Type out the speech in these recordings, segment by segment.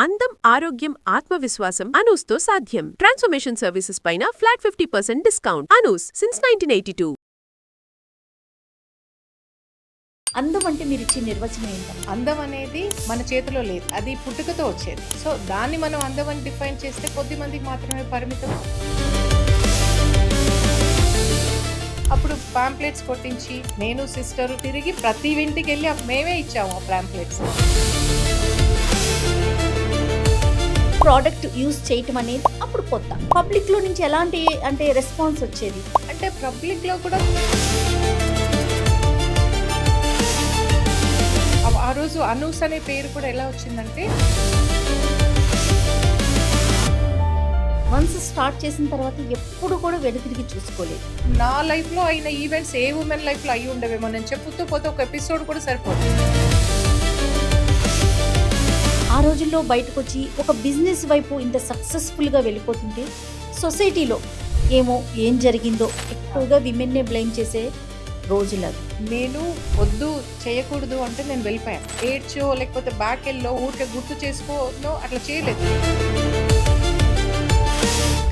అందం, ఆరోగ్యం, ఆత్మవిశ్వాసం అనూస్తో సాధ్యం. ట్రాన్స్ఫర్మేషన్ సర్వీసెస్ పైన ఫ్లాట్ 50% డిస్కౌంట్. అనూస్ సిన్స్ 1982. అందం అంటే మీరు ఇచ్చే నిర్వచనం ఏంటంటే? అందం అనేది మన చేతిలో లేదు, అది పుట్టుకతో వచ్చేది. సో దాన్ని మనం అందం అని డిఫైన్ చేస్తే కొద్ది మందికి మాత్రమే పరిమితం. అప్పుడు పాంప్లెట్స్ కొట్టించి నేను సిస్టర్ తిరిగి ప్రతి ఇంటికి వెళ్ళి మేమే ఇచ్చాము ఆ పాంప్లెట్స్. ప్రోడక్ట్ యూజ్ చేయటం అనేది అప్పుడు కొత్త. పబ్లిక్ లో నుంచి ఎలాంటి రెస్పాన్స్ వచ్చేది? అంటే పబ్లిక్ లో కూడా ఆ రోజు అనూస్ అనే పేరు కూడా ఎలా వచ్చిందంటే, వన్స్ స్టార్ట్ చేసిన తర్వాత ఎప్పుడు కూడా వెనుతిరిగి చూసుకోలేదు. నా లైఫ్ లో అయిన ఈవెంట్స్ ఏ ఉమెన్ లైఫ్ లో అయ్యి ఉండవేమో. నేను చెప్పుతూ పోతే ఒక ఎపిసోడ్ కూడా సరిపోదు. ఆ రోజుల్లో బయటకు వచ్చి ఒక బిజినెస్ వైపు ఇంత సక్సెస్ఫుల్గా వెళ్ళిపోతుంటే సొసైటీలో ఏం జరిగిందో ఎక్కువగా విమెన్నే బ్లేమ్ చేసే రోజులు అవి. నేను వద్దు చేయకూడదు అంటే నేను వెళ్ళిపోయాను. ఏడ్చో లేకపోతే బ్యాక్ వెళ్ళో ఊరికే గుర్తు చేసుకోనో అట్లా చేయలేదు.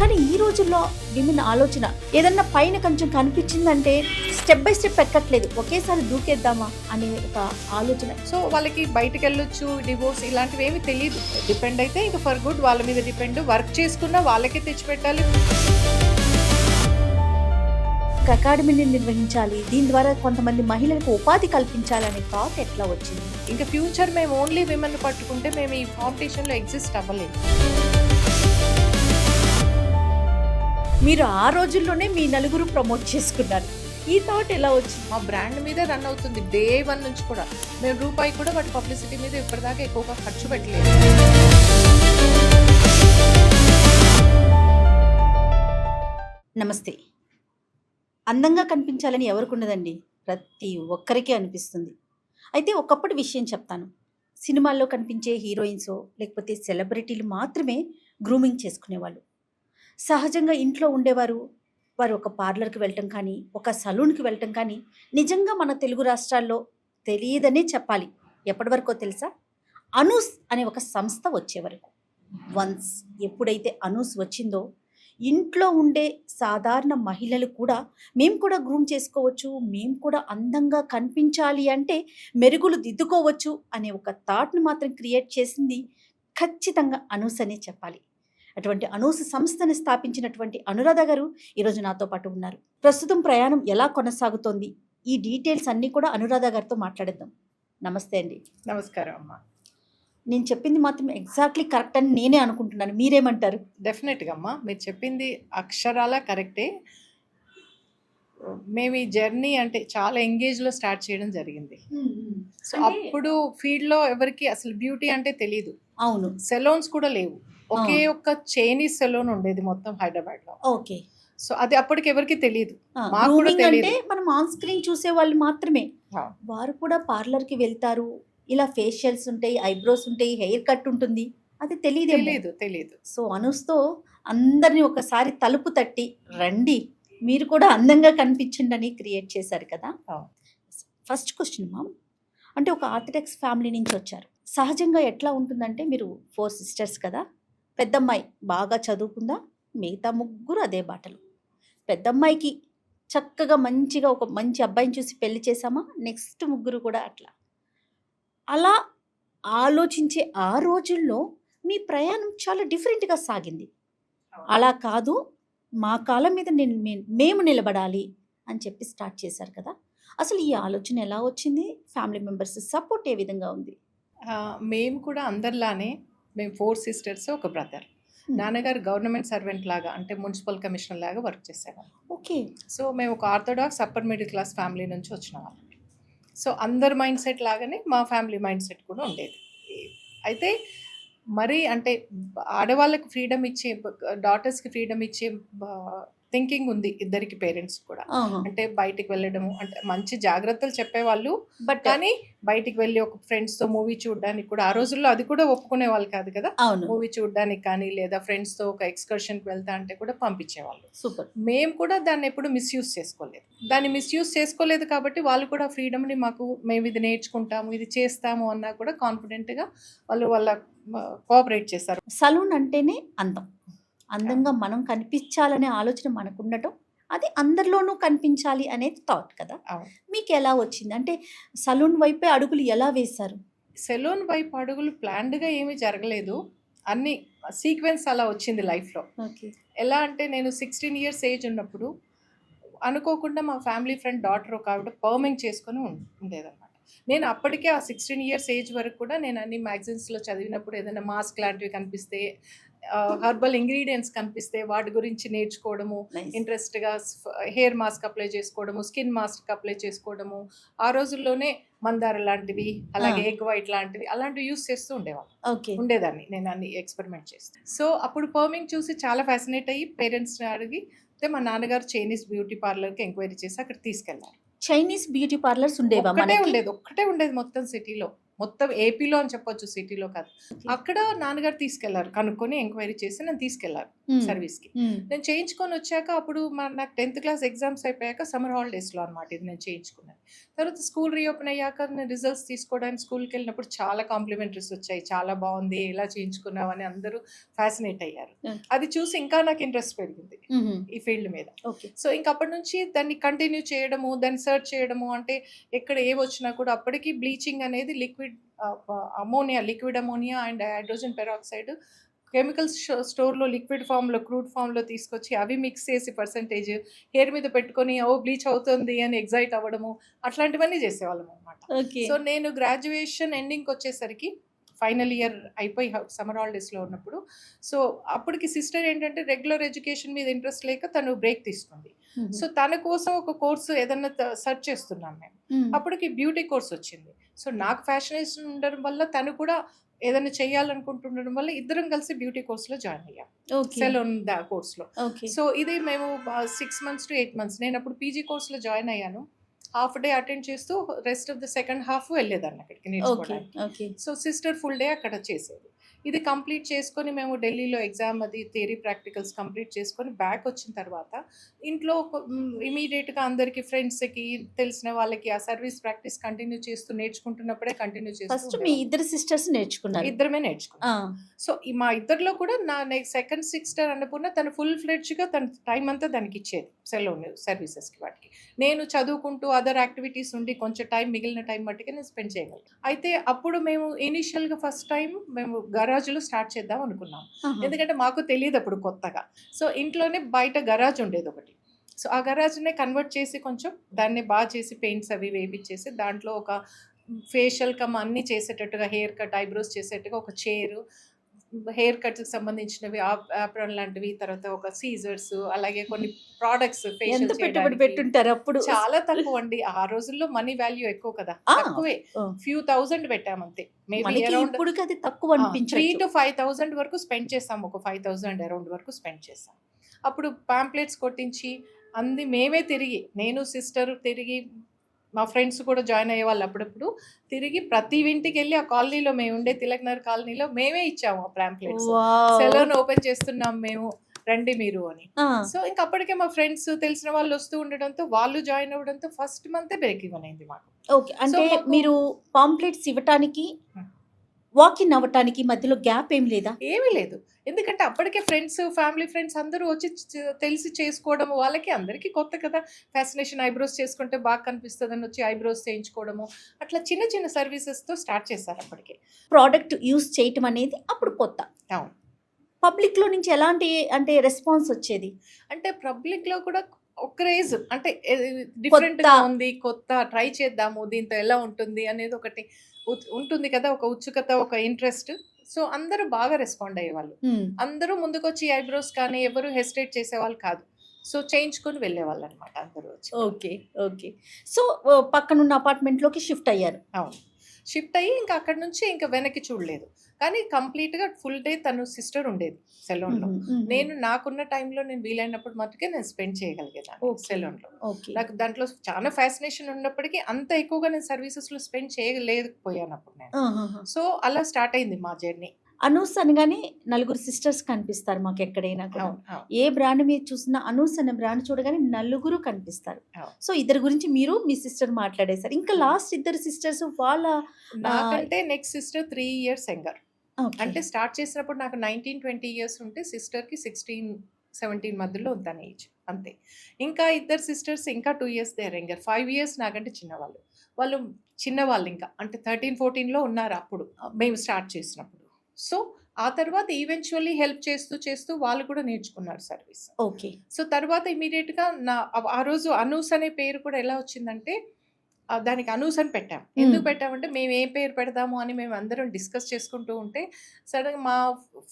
కానీ ఈ రోజుల్లో విమెన్ ఆలోచన ఏదన్నా పైన కొంచెం కనిపించిందంటే స్టెప్ బై స్టెప్ ఎక్కట్లేదు, ఒకేసారి దూకేద్దామా అనే ఒక ఆలోచన. సో వాళ్ళకి బయటకు వెళ్ళొచ్చు, డివోర్స్ ఇలాంటివి ఏమి తెలియదు. డిపెండ్ అయితే ఇంకా ఫర్ గుడ్ వాళ్ళ మీద డిపెండ్. వర్క్ చేసుకున్నా వాళ్ళకే తెచ్చిపెట్టాలి. అకాడమీని నిర్వహించాలి, దీని ద్వారా కొంతమంది మహిళలకు ఉపాధి కల్పించాలనే థాట్ ఎట్లా వచ్చింది? ఇంకా ఫ్యూచర్ మేము ఓన్లీ విమెన్ పట్టుకుంటే మేము ఈ కాంపిటీషన్లో ఎగ్జిస్ట్ అవ్వలేదు. మీరు ఆ రోజుల్లోనే మీ నలుగురు ప్రమోట్ చేసుకున్నారు. ఈ థాట్ ఎలా వచ్చింది? మా బ్రాండ్ మీద రన్ అవుతుంది డే 1 నుంచి కూడా. మేము రూపాయి కూడా వాటి పబ్లిసిటీ మీద ఇప్పటిదాకా ఎక్కువగా ఖర్చు పెట్టలేదు. నమస్తే. అందంగా కనిపించాలని ఎవరికి ఉండదండి, ప్రతి ఒక్కరికి అనిపిస్తుంది. అయితే ఒకప్పటి విషయం చెప్తాను. సినిమాల్లో కనిపించే హీరోయిన్సో లేకపోతే సెలబ్రిటీలు మాత్రమే గ్రూమింగ్ చేసుకునేవాళ్ళు. సహజంగా ఇంట్లో ఉండేవారు. వారు ఒక పార్లర్కి వెళ్ళటం కానీ ఒక సలూన్కి వెళ్ళటం కానీ నిజంగా మన తెలుగు రాష్ట్రాల్లో తెలియదనే చెప్పాలి. ఎప్పటి వరకో తెలుసా? అనూస్ అనే ఒక సంస్థ వచ్చే వరకు. వన్స్ ఎప్పుడైతే అనూస్ వచ్చిందో ఇంట్లో ఉండే సాధారణ మహిళలు కూడా మేము కూడా గ్రూమ్ చేసుకోవచ్చు, మేము కూడా అందంగా కనిపించాలి అంటే మెరుగులు దిద్దుకోవచ్చు అనే ఒక థాట్ను మాత్రం క్రియేట్ చేసింది ఖచ్చితంగా అనూస్ అనే చెప్పాలి. అటువంటి అనూస్ సంస్థను స్థాపించినటువంటి అనురాధ గారు ఈరోజు నాతో పాటు ఉన్నారు. ప్రస్తుతం ప్రయాణం ఎలా కొనసాగుతోంది, ఈ డీటెయిల్స్ అన్నీ కూడా అనురాధ గారితో మాట్లాడేద్దాం. నమస్తే అండి. నమస్కారం అమ్మా. నేను చెప్పింది మాత్రం ఎగ్జాక్ట్లీ కరెక్ట్ అని నేనే అనుకుంటున్నాను, మీరేమంటారు? డెఫినెట్గా అమ్మా, మీరు చెప్పింది అక్షరాల కరెక్టే. మేము ఈ జర్నీ అంటే చాలా ఎంగేజ్లో స్టార్ట్ చేయడం జరిగింది. సో అప్పుడు ఫీల్డ్లో ఎవరికి అసలు బ్యూటీ అంటే తెలీదు. అవును, సెలూన్స్ కూడా లేవు. ఒకే ఒక్క చైనీస్ సెలూన్ ఉండేది మొత్తం హైదరాబాద్లో. ఓకే. సో అది అప్పటికి ఎవరికి తెలియదు. అంటే మనం ఆన్ స్క్రీన్ చూసే వాళ్ళు మాత్రమే. వారు కూడా పార్లర్కి వెళ్తారు, ఇలా ఫేషియల్స్ ఉంటాయి, ఐబ్రోస్ ఉంటాయి, హెయిర్ కట్ ఉంటుంది, అది తెలియదు. సో అనూస్తో అందరినీ ఒకసారి తలుపు తట్టి రండి, మీరు కూడా అందంగా కనిపించండి అని క్రియేట్ చేశారు కదా. ఫస్ట్ క్వశ్చన్ మామ్, అంటే ఒక ఆర్థడాక్స్ ఫ్యామిలీ నుంచి వచ్చారు. సహజంగా ఎట్లా ఉంటుందంటే, మీరు 4 సిస్టర్స్ కదా. పెద్దమ్మాయి బాగా చదువుకుందా, మిగతా ముగ్గురు అదే బాటలు. పెద్దమ్మాయికి చక్కగా మంచిగా ఒక మంచి అబ్బాయిని చూసి పెళ్లి చేసామా, నెక్స్ట్ ముగ్గురు కూడా అట్లా. అలా ఆలోచించే ఆ రోజుల్లో మీ ప్రయాణం చాలా డిఫరెంట్గా సాగింది. అలా కాదు, మా కాలం మీద మేము నిలబడాలి అని చెప్పి స్టార్ట్ చేశారు కదా. అసలు ఈ ఆలోచన ఎలా వచ్చింది? ఫ్యామిలీ మెంబర్స్ సపోర్ట్ ఏ విధంగా ఉంది? మేము కూడా అందరిలానే, మేము 4 సిస్టర్స్, ఒక బ్రదర్. నాన్నగారు గవర్నమెంట్ సర్వెంట్ లాగా, అంటే మున్సిపల్ కమిషనర్ లాగా వర్క్ చేసేవాళ్ళం. ఓకే. సో మేము ఒక orthodox upper middle class family నుంచి వచ్చిన వాళ్ళం. సో అందరి మైండ్ సెట్ లాగానే మా ఫ్యామిలీ మైండ్ సెట్ కూడా ఉండేది. అయితే మరి అంటే ఆడవాళ్ళకి ఫ్రీడమ్ ఇచ్చే, డాటర్స్కి ఫ్రీడమ్ ఇచ్చే థింకింగ్ ఉంది ఇద్దరికి పేరెంట్స్ కూడా. ఆహా. అంటే బయటికి వెళ్ళడము అంటే మంచి జాగ్రత్తలు చెప్పేవాళ్ళు, బట్ కానీ బయటికి వెళ్ళి ఒక ఫ్రెండ్స్తో మూవీ చూడడానికి కూడా ఆ రోజుల్లో అది కూడా ఒప్పుకునే వాళ్ళు కాదు కదా. అవును, మూవీ చూడడానికి కానీ లేదా ఫ్రెండ్స్తో ఒక ఎక్స్కర్షన్కి వెళ్తా అంటే కూడా పంపించేవాళ్ళు. సూపర్. మేము కూడా దాన్ని ఎప్పుడు మిస్యూజ్ చేసుకోలేదు. దాన్ని మిస్యూజ్ చేసుకోలేదు కాబట్టి వాళ్ళు కూడా ఫ్రీడమ్ని మాకు మేము ఇది నేర్చుకుంటాము ఇది చేస్తాము అన్నా కూడా కాన్ఫిడెంట్గా వాళ్ళ కోఆపరేట్ చేస్తారు. సలూన్ అంటేనే అందం. అందంగా మనం కనిపించాలనే ఆలోచన మనకు ఉండటం, అది అందరిలోనూ కనిపించాలి అనేది థాట్ కదా. అవును. మీకు ఎలా వచ్చింది అంటే సలూన్ వైపే అడుగులు ఎలా వేశారు? సెలూన్ వైపు అడుగులు ప్లాన్డ్గా ఏమీ జరగలేదు, అన్ని సీక్వెన్స్ అలా వచ్చింది లైఫ్లో. ఓకే. ఎలా అంటే నేను 16 years ఏజ్ ఉన్నప్పుడు అనుకోకుండా మా ఫ్యామిలీ ఫ్రెండ్ డాటర్ ఒక ఆవిడ పర్మింగ్ చేసుకొని ఉండేదన్నమాట. నేను అప్పటికే ఆ 16 years ఏజ్ వరకు కూడా నేను అన్ని మ్యాగజైన్స్లో చదివినప్పుడు ఏదైనా మాస్క్ లాంటివి కనిపిస్తే, హర్బల్ ఇంగ్రీడియంట్స్ కనిపిస్తే వాటి గురించి నేర్చుకోవడము, Nice. ఇంట్రెస్ట్గా హెయిర్ మాస్క్ అప్లై చేసుకోవడము, స్కిన్ మాస్క్ అప్లై చేసుకోవడము, ఆ రోజుల్లోనే మందార లాంటివి అలాగే ఎగ్ వైట్ లాంటివి అలాంటివి యూస్ చేస్తూ ఉండేదాన్ని నేను అన్ని ఎక్స్పెరిమెంట్ చేస్తాను. సో అప్పుడు పర్మింగ్ చూసి చాలా ఫ్యాసినేట్ అయ్యి పేరెంట్స్ని అడిగి మా నాన్నగారు చైనీస్ బ్యూటీ పార్లర్కి ఎంక్వైరీ చేసి అక్కడ తీసుకెళ్లారు. చైనీస్ బ్యూటీ పార్లర్స్ ఉండేవా మనకి? ఒక్కటే ఉండేది మొత్తం సిటీలో, మొత్తం ఏపీలో అని చెప్పొచ్చు, సిటీలో కాదు. అక్కడ నాన్నగారు తీసుకెళ్లారు, కనుక్కొని ఎంక్వైరీ చేసి నన్ను తీసుకెళ్లారు సర్వీస్కి. నేను చేయించుకొని వచ్చాక అప్పుడు నాకు 10th class ఎగ్జామ్స్ అయిపోయాక సమ్మర్ హాలిడేస్లో అనమాట ఇది నేను చేయించుకున్నాను. తర్వాత స్కూల్ రీఓపెన్ అయ్యాక నేను రిజల్ట్స్ తీసుకోవడానికి స్కూల్కి వెళ్ళినప్పుడు చాలా కాంప్లిమెంటరీస్ వచ్చాయి, చాలా బాగుంది ఎలా చేయించుకున్నావు అని అందరూ ఫ్యాసినేట్ అయ్యారు. అది చూసి ఇంకా నాకు ఇంట్రెస్ట్ పెరిగింది ఈ ఫీల్డ్ మీద. సో ఇంకప్పటి నుంచి దాన్ని కంటిన్యూ చేయడము, దాన్ని సర్చ్ చేయడము, అంటే ఎక్కడ ఏవొచ్చినా కూడా అప్పటికి బ్లీచింగ్ అనేది liquid ammonia and hydrogen peroxide chemicals స్టోర్లో లిక్విడ్ ఫామ్లో క్రూడ్ ఫామ్లో తీసుకొచ్చి అవి మిక్స్ చేసి పర్సంటేజ్ హెయిర్ మీద పెట్టుకొని బ్లీచ్ అవుతుంది అని ఎగ్జైట్ అవ్వడము, అట్లాంటివన్నీ చేసేవాళ్ళం అనమాట. సో నేను గ్రాడ్యుయేషన్ ఎండింగ్కి వచ్చేసరికి ఫైనల్ ఇయర్ అయిపోయి సమ్మర్ హాలిడేస్లో ఉన్నప్పుడు, సో అప్పటికి సిస్టర్ ఏంటంటే రెగ్యులర్ ఎడ్యుకేషన్ మీద ఇంట్రెస్ట్ లేక తను బ్రేక్ తీసుకుంది. సో తన కోసం ఒక కోర్సు ఏదన్నా సెర్చ్ చేస్తున్నాం మేము. అప్పటికి బ్యూటీ కోర్స్ వచ్చింది. సో నాకు ఫ్యాషనేషన్ ఉండడం వల్ల తను కూడా ఏదైనా చేయాలనుకుంటుండడం వల్ల ఇద్దరం కలిసి బ్యూటీ కోర్స్లో జాయిన్ అయ్యాం, సెలూన్ కోర్స్లో. సో ఇది మేము 6 months to 8 months, నేను అప్పుడు పీజీ కోర్స్లో జాయిన్ అయ్యాను. హాఫ్ డే అటెండ్ చేస్తూ rest of the second half వెళ్ళేదాన్ని అక్కడికి నేర్చుకోవడానికి. సో సిస్టర్ ఫుల్ డే అక్కడ చేసేది. ఇది కంప్లీట్ చేసుకొని మేము ఢిల్లీలో ఎగ్జామ్ అది థియరీ ప్రాక్టికల్స్ కంప్లీట్ చేసుకొని బ్యాక్ వచ్చిన తర్వాత ఇంట్లో ఇమీడియట్గా అందరికి ఫ్రెండ్స్కి తెలిసిన వాళ్ళకి ఆ సర్వీస్ ప్రాక్టీస్ కంటిన్యూ చేస్తూ నేర్చుకుంటున్నప్పుడే కంటిన్యూ చేస్తూ మీ ఇద్దరు సిస్టర్స్ నేర్చుకున్నారు? ఇద్దరమే నేర్చుకున్నాం. సో మా ఇద్దరిలో కూడా నా సెకండ్ సిస్టర్ అన్నపూర్ణ తను ఫుల్ ఫ్లెడ్జ్గా తన టైం అంతా దానికి ఇచ్చేది సెలూన్ సర్వీసెస్కి వాటికి. నేను చదువుకుంటూ అదర్ యాక్టివిటీస్ ఉండి కొంచెం టైం మిగిలిన టైం మట్టుకే నేను స్పెండ్ చేయగలను. అయితే అప్పుడు మేము ఇనీషియల్గా ఫస్ట్ టైం మేము గరాజ్లో స్టార్ట్ చేద్దాం అనుకున్నాం, ఎందుకంటే మాకు తెలియదు అప్పుడు కొత్తగా. సో ఇంట్లోనే బయట గరాజ్ ఉండేది ఒకటి. సో ఆ గరాజ్నే కన్వర్ట్ చేసి కొంచెం దాన్ని బాగా చేసి పెయింట్స్ అవి వేపించేసి దాంట్లో ఒక ఫేషియల్ కమ్ అన్నీ చేసేటట్టుగా, హెయిర్ కట్ ఐబ్రోస్ చేసేట్టుగా ఒక చైరు, హెయిర్ కట్కి సంబంధించినవి ఆప్రాన్ లాంటివి, తర్వాత ఒక సీజర్స్, అలాగే కొన్ని ప్రోడక్ట్స్ ఎంత పెట్టుబడి పెట్టుంటారు అప్పుడు? చాలా తక్కువ అండి, ఆ రోజుల్లో మనీ వాల్యూ ఎక్కువ కదా, తక్కువే, few thousand పెట్టామంతే. మేబీ అరౌండ్ 3 to 5,000 వరకు స్పెండ్ చేస్తాం, ఒక 5,000 అరౌండ్ వరకు స్పెండ్ చేస్తాం. అప్పుడు పాంప్లెట్స్ కొట్టించి అంది మేమే తిరిగి, నేను సిస్టర్ తిరిగి, మా ఫ్రెండ్స్ కూడా జాయిన్ అయ్యే వాళ్ళు అప్పుడప్పుడు తిరిగి ప్రతి ఇంటికి వెళ్ళి ఆ కాలనీలో మేము ఉండే తిలక్ నగర్ కాలనీలో మేమే ఇచ్చాము ఆ పాంప్లెట్స్, సెలూన్ ఓపెన్ చేస్తున్నాం మేము రండి మీరు అని. సో ఇంకా అప్పటికే మా ఫ్రెండ్స్ తెలిసిన వాళ్ళు వస్తూ ఉండడంతో వాళ్ళు జాయిన్ అవ్వడంతో ఫస్ట్ మంతే బ్రేక్ ఈవెన్ అయింది మాకు. ఓకే, అంటే మీరు పాంప్లెట్స్ ఇవ్వటానికి వాకిన్ అవ్వటానికి మధ్యలో గ్యాప్ ఏం లేదా? ఏమీ లేదు, ఎందుకంటే అప్పటికే ఫ్రెండ్స్, ఫ్యామిలీ ఫ్రెండ్స్ అందరూ వచ్చి తెలిసి చేసుకోవడము, వాళ్ళకి అందరికీ కొత్త కదా ఫ్యాసినేషన్, ఐబ్రోస్ చేసుకుంటే బాగా కనిపిస్తుంది అని వచ్చి ఐబ్రోస్ చేయించుకోవడము, అట్లా చిన్న చిన్న సర్వీసెస్తో స్టార్ట్ చేశారు. అప్పటికే ప్రోడక్ట్ యూస్ చేయటం అనేది అప్పుడు కొత్త. అవును. పబ్లిక్లో నుంచి ఎలాంటి అంటే రెస్పాన్స్ వచ్చేది? అంటే పబ్లిక్లో కూడా ఒక క్రేజ్, అంటే డిఫరెంట్గా ఉంది, కొత్త, ట్రై చేద్దాము, దీంతో ఎలా ఉంటుంది అనేది ఒకటి ఉంటుంది కదా, ఒక ఉత్సుకత, ఒక ఇంట్రెస్ట్. సో అందరూ బాగా రెస్పాండ్ అయ్యేవాళ్ళు, అందరూ ముందుకొచ్చి ఐబ్రోస్ కానీ ఎవరు హెసిటేట్ చేసేవాళ్ళు కాదు. సో చేయించుకొని వెళ్ళేవాళ్ళు అనమాట అందరూ వచ్చి. Okay okay. సో పక్కనున్న అపార్ట్మెంట్లోకి షిఫ్ట్ అయ్యారు? అవును, షిఫ్ట్ అయ్యి ఇంకా అక్కడ నుంచి ఇంకా వెనక్కి చూడలేదు. కానీ కంప్లీట్గా ఫుల్ డే తను సిస్టర్ ఉండేది సెలూన్లో. నేను నాకున్న టైంలో నేను వీలైనప్పుడు మటుకే నేను స్పెండ్ చేయగలిగేదాన్ని Okay. సెలూన్లో. ఓకే నాకు దాంట్లో చాలా ఫ్యాసినేషన్ ఉన్నప్పటికీ అంత ఎక్కువగా నేను సర్వీసెస్లో స్పెండ్ చేయలేకపోయాను అప్పుడు నేను. సో అలా స్టార్ట్ అయింది మా జర్నీ. అనూస్ అనగానే నలుగురు సిస్టర్స్ కనిపిస్తారు మాకు ఎక్కడైనా కూడా. అవును అవును ఏ బ్రాండ్ మీరు చూసినా అనూస్ అనే బ్రాండ్ చూడగానే నలుగురు కనిపిస్తారు. అవును. సో ఇద్దరు గురించి మీరు మీ సిస్టర్ మాట్లాడేశారు. ఇంకా లాస్ట్ ఇద్దరు సిస్టర్స్ వాళ్ళ నాకంటే next sister 3 years younger. okay. అంటే స్టార్ట్ చేసినప్పుడు నాకు 19-20 years ఉంటే సిస్టర్కి 16-17 మధ్యలో తన ఏజ్ అంతే. ఇంకా ఇద్దరు సిస్టర్స్ ఇంకా 2 years దేర్ యంగర్. 5 years నాకంటే చిన్నవాళ్ళు. వాళ్ళు చిన్నవాళ్ళు ఇంకా అంటే 13-14లో ఉన్నారు అప్పుడు మేము స్టార్ట్ చేసినప్పుడు. సో ఆ తర్వాత ఈవెన్చువల్లీ హెల్ప్ చేస్తూ చేస్తూ వాళ్ళు కూడా నేర్చుకున్నారు సర్వీస్. ఓకే సో తర్వాత ఇమీడియట్గా ఆ రోజు అనూస్ అనే పేరు కూడా ఎలా వచ్చిందంటే దానికి అనూస్ అని పెట్టాం. ఎందుకు పెట్టామంటే మేము ఏ పేరు పెడదాము అని మేము అందరం డిస్కస్ చేసుకుంటూ ఉంటే సడన్గా మా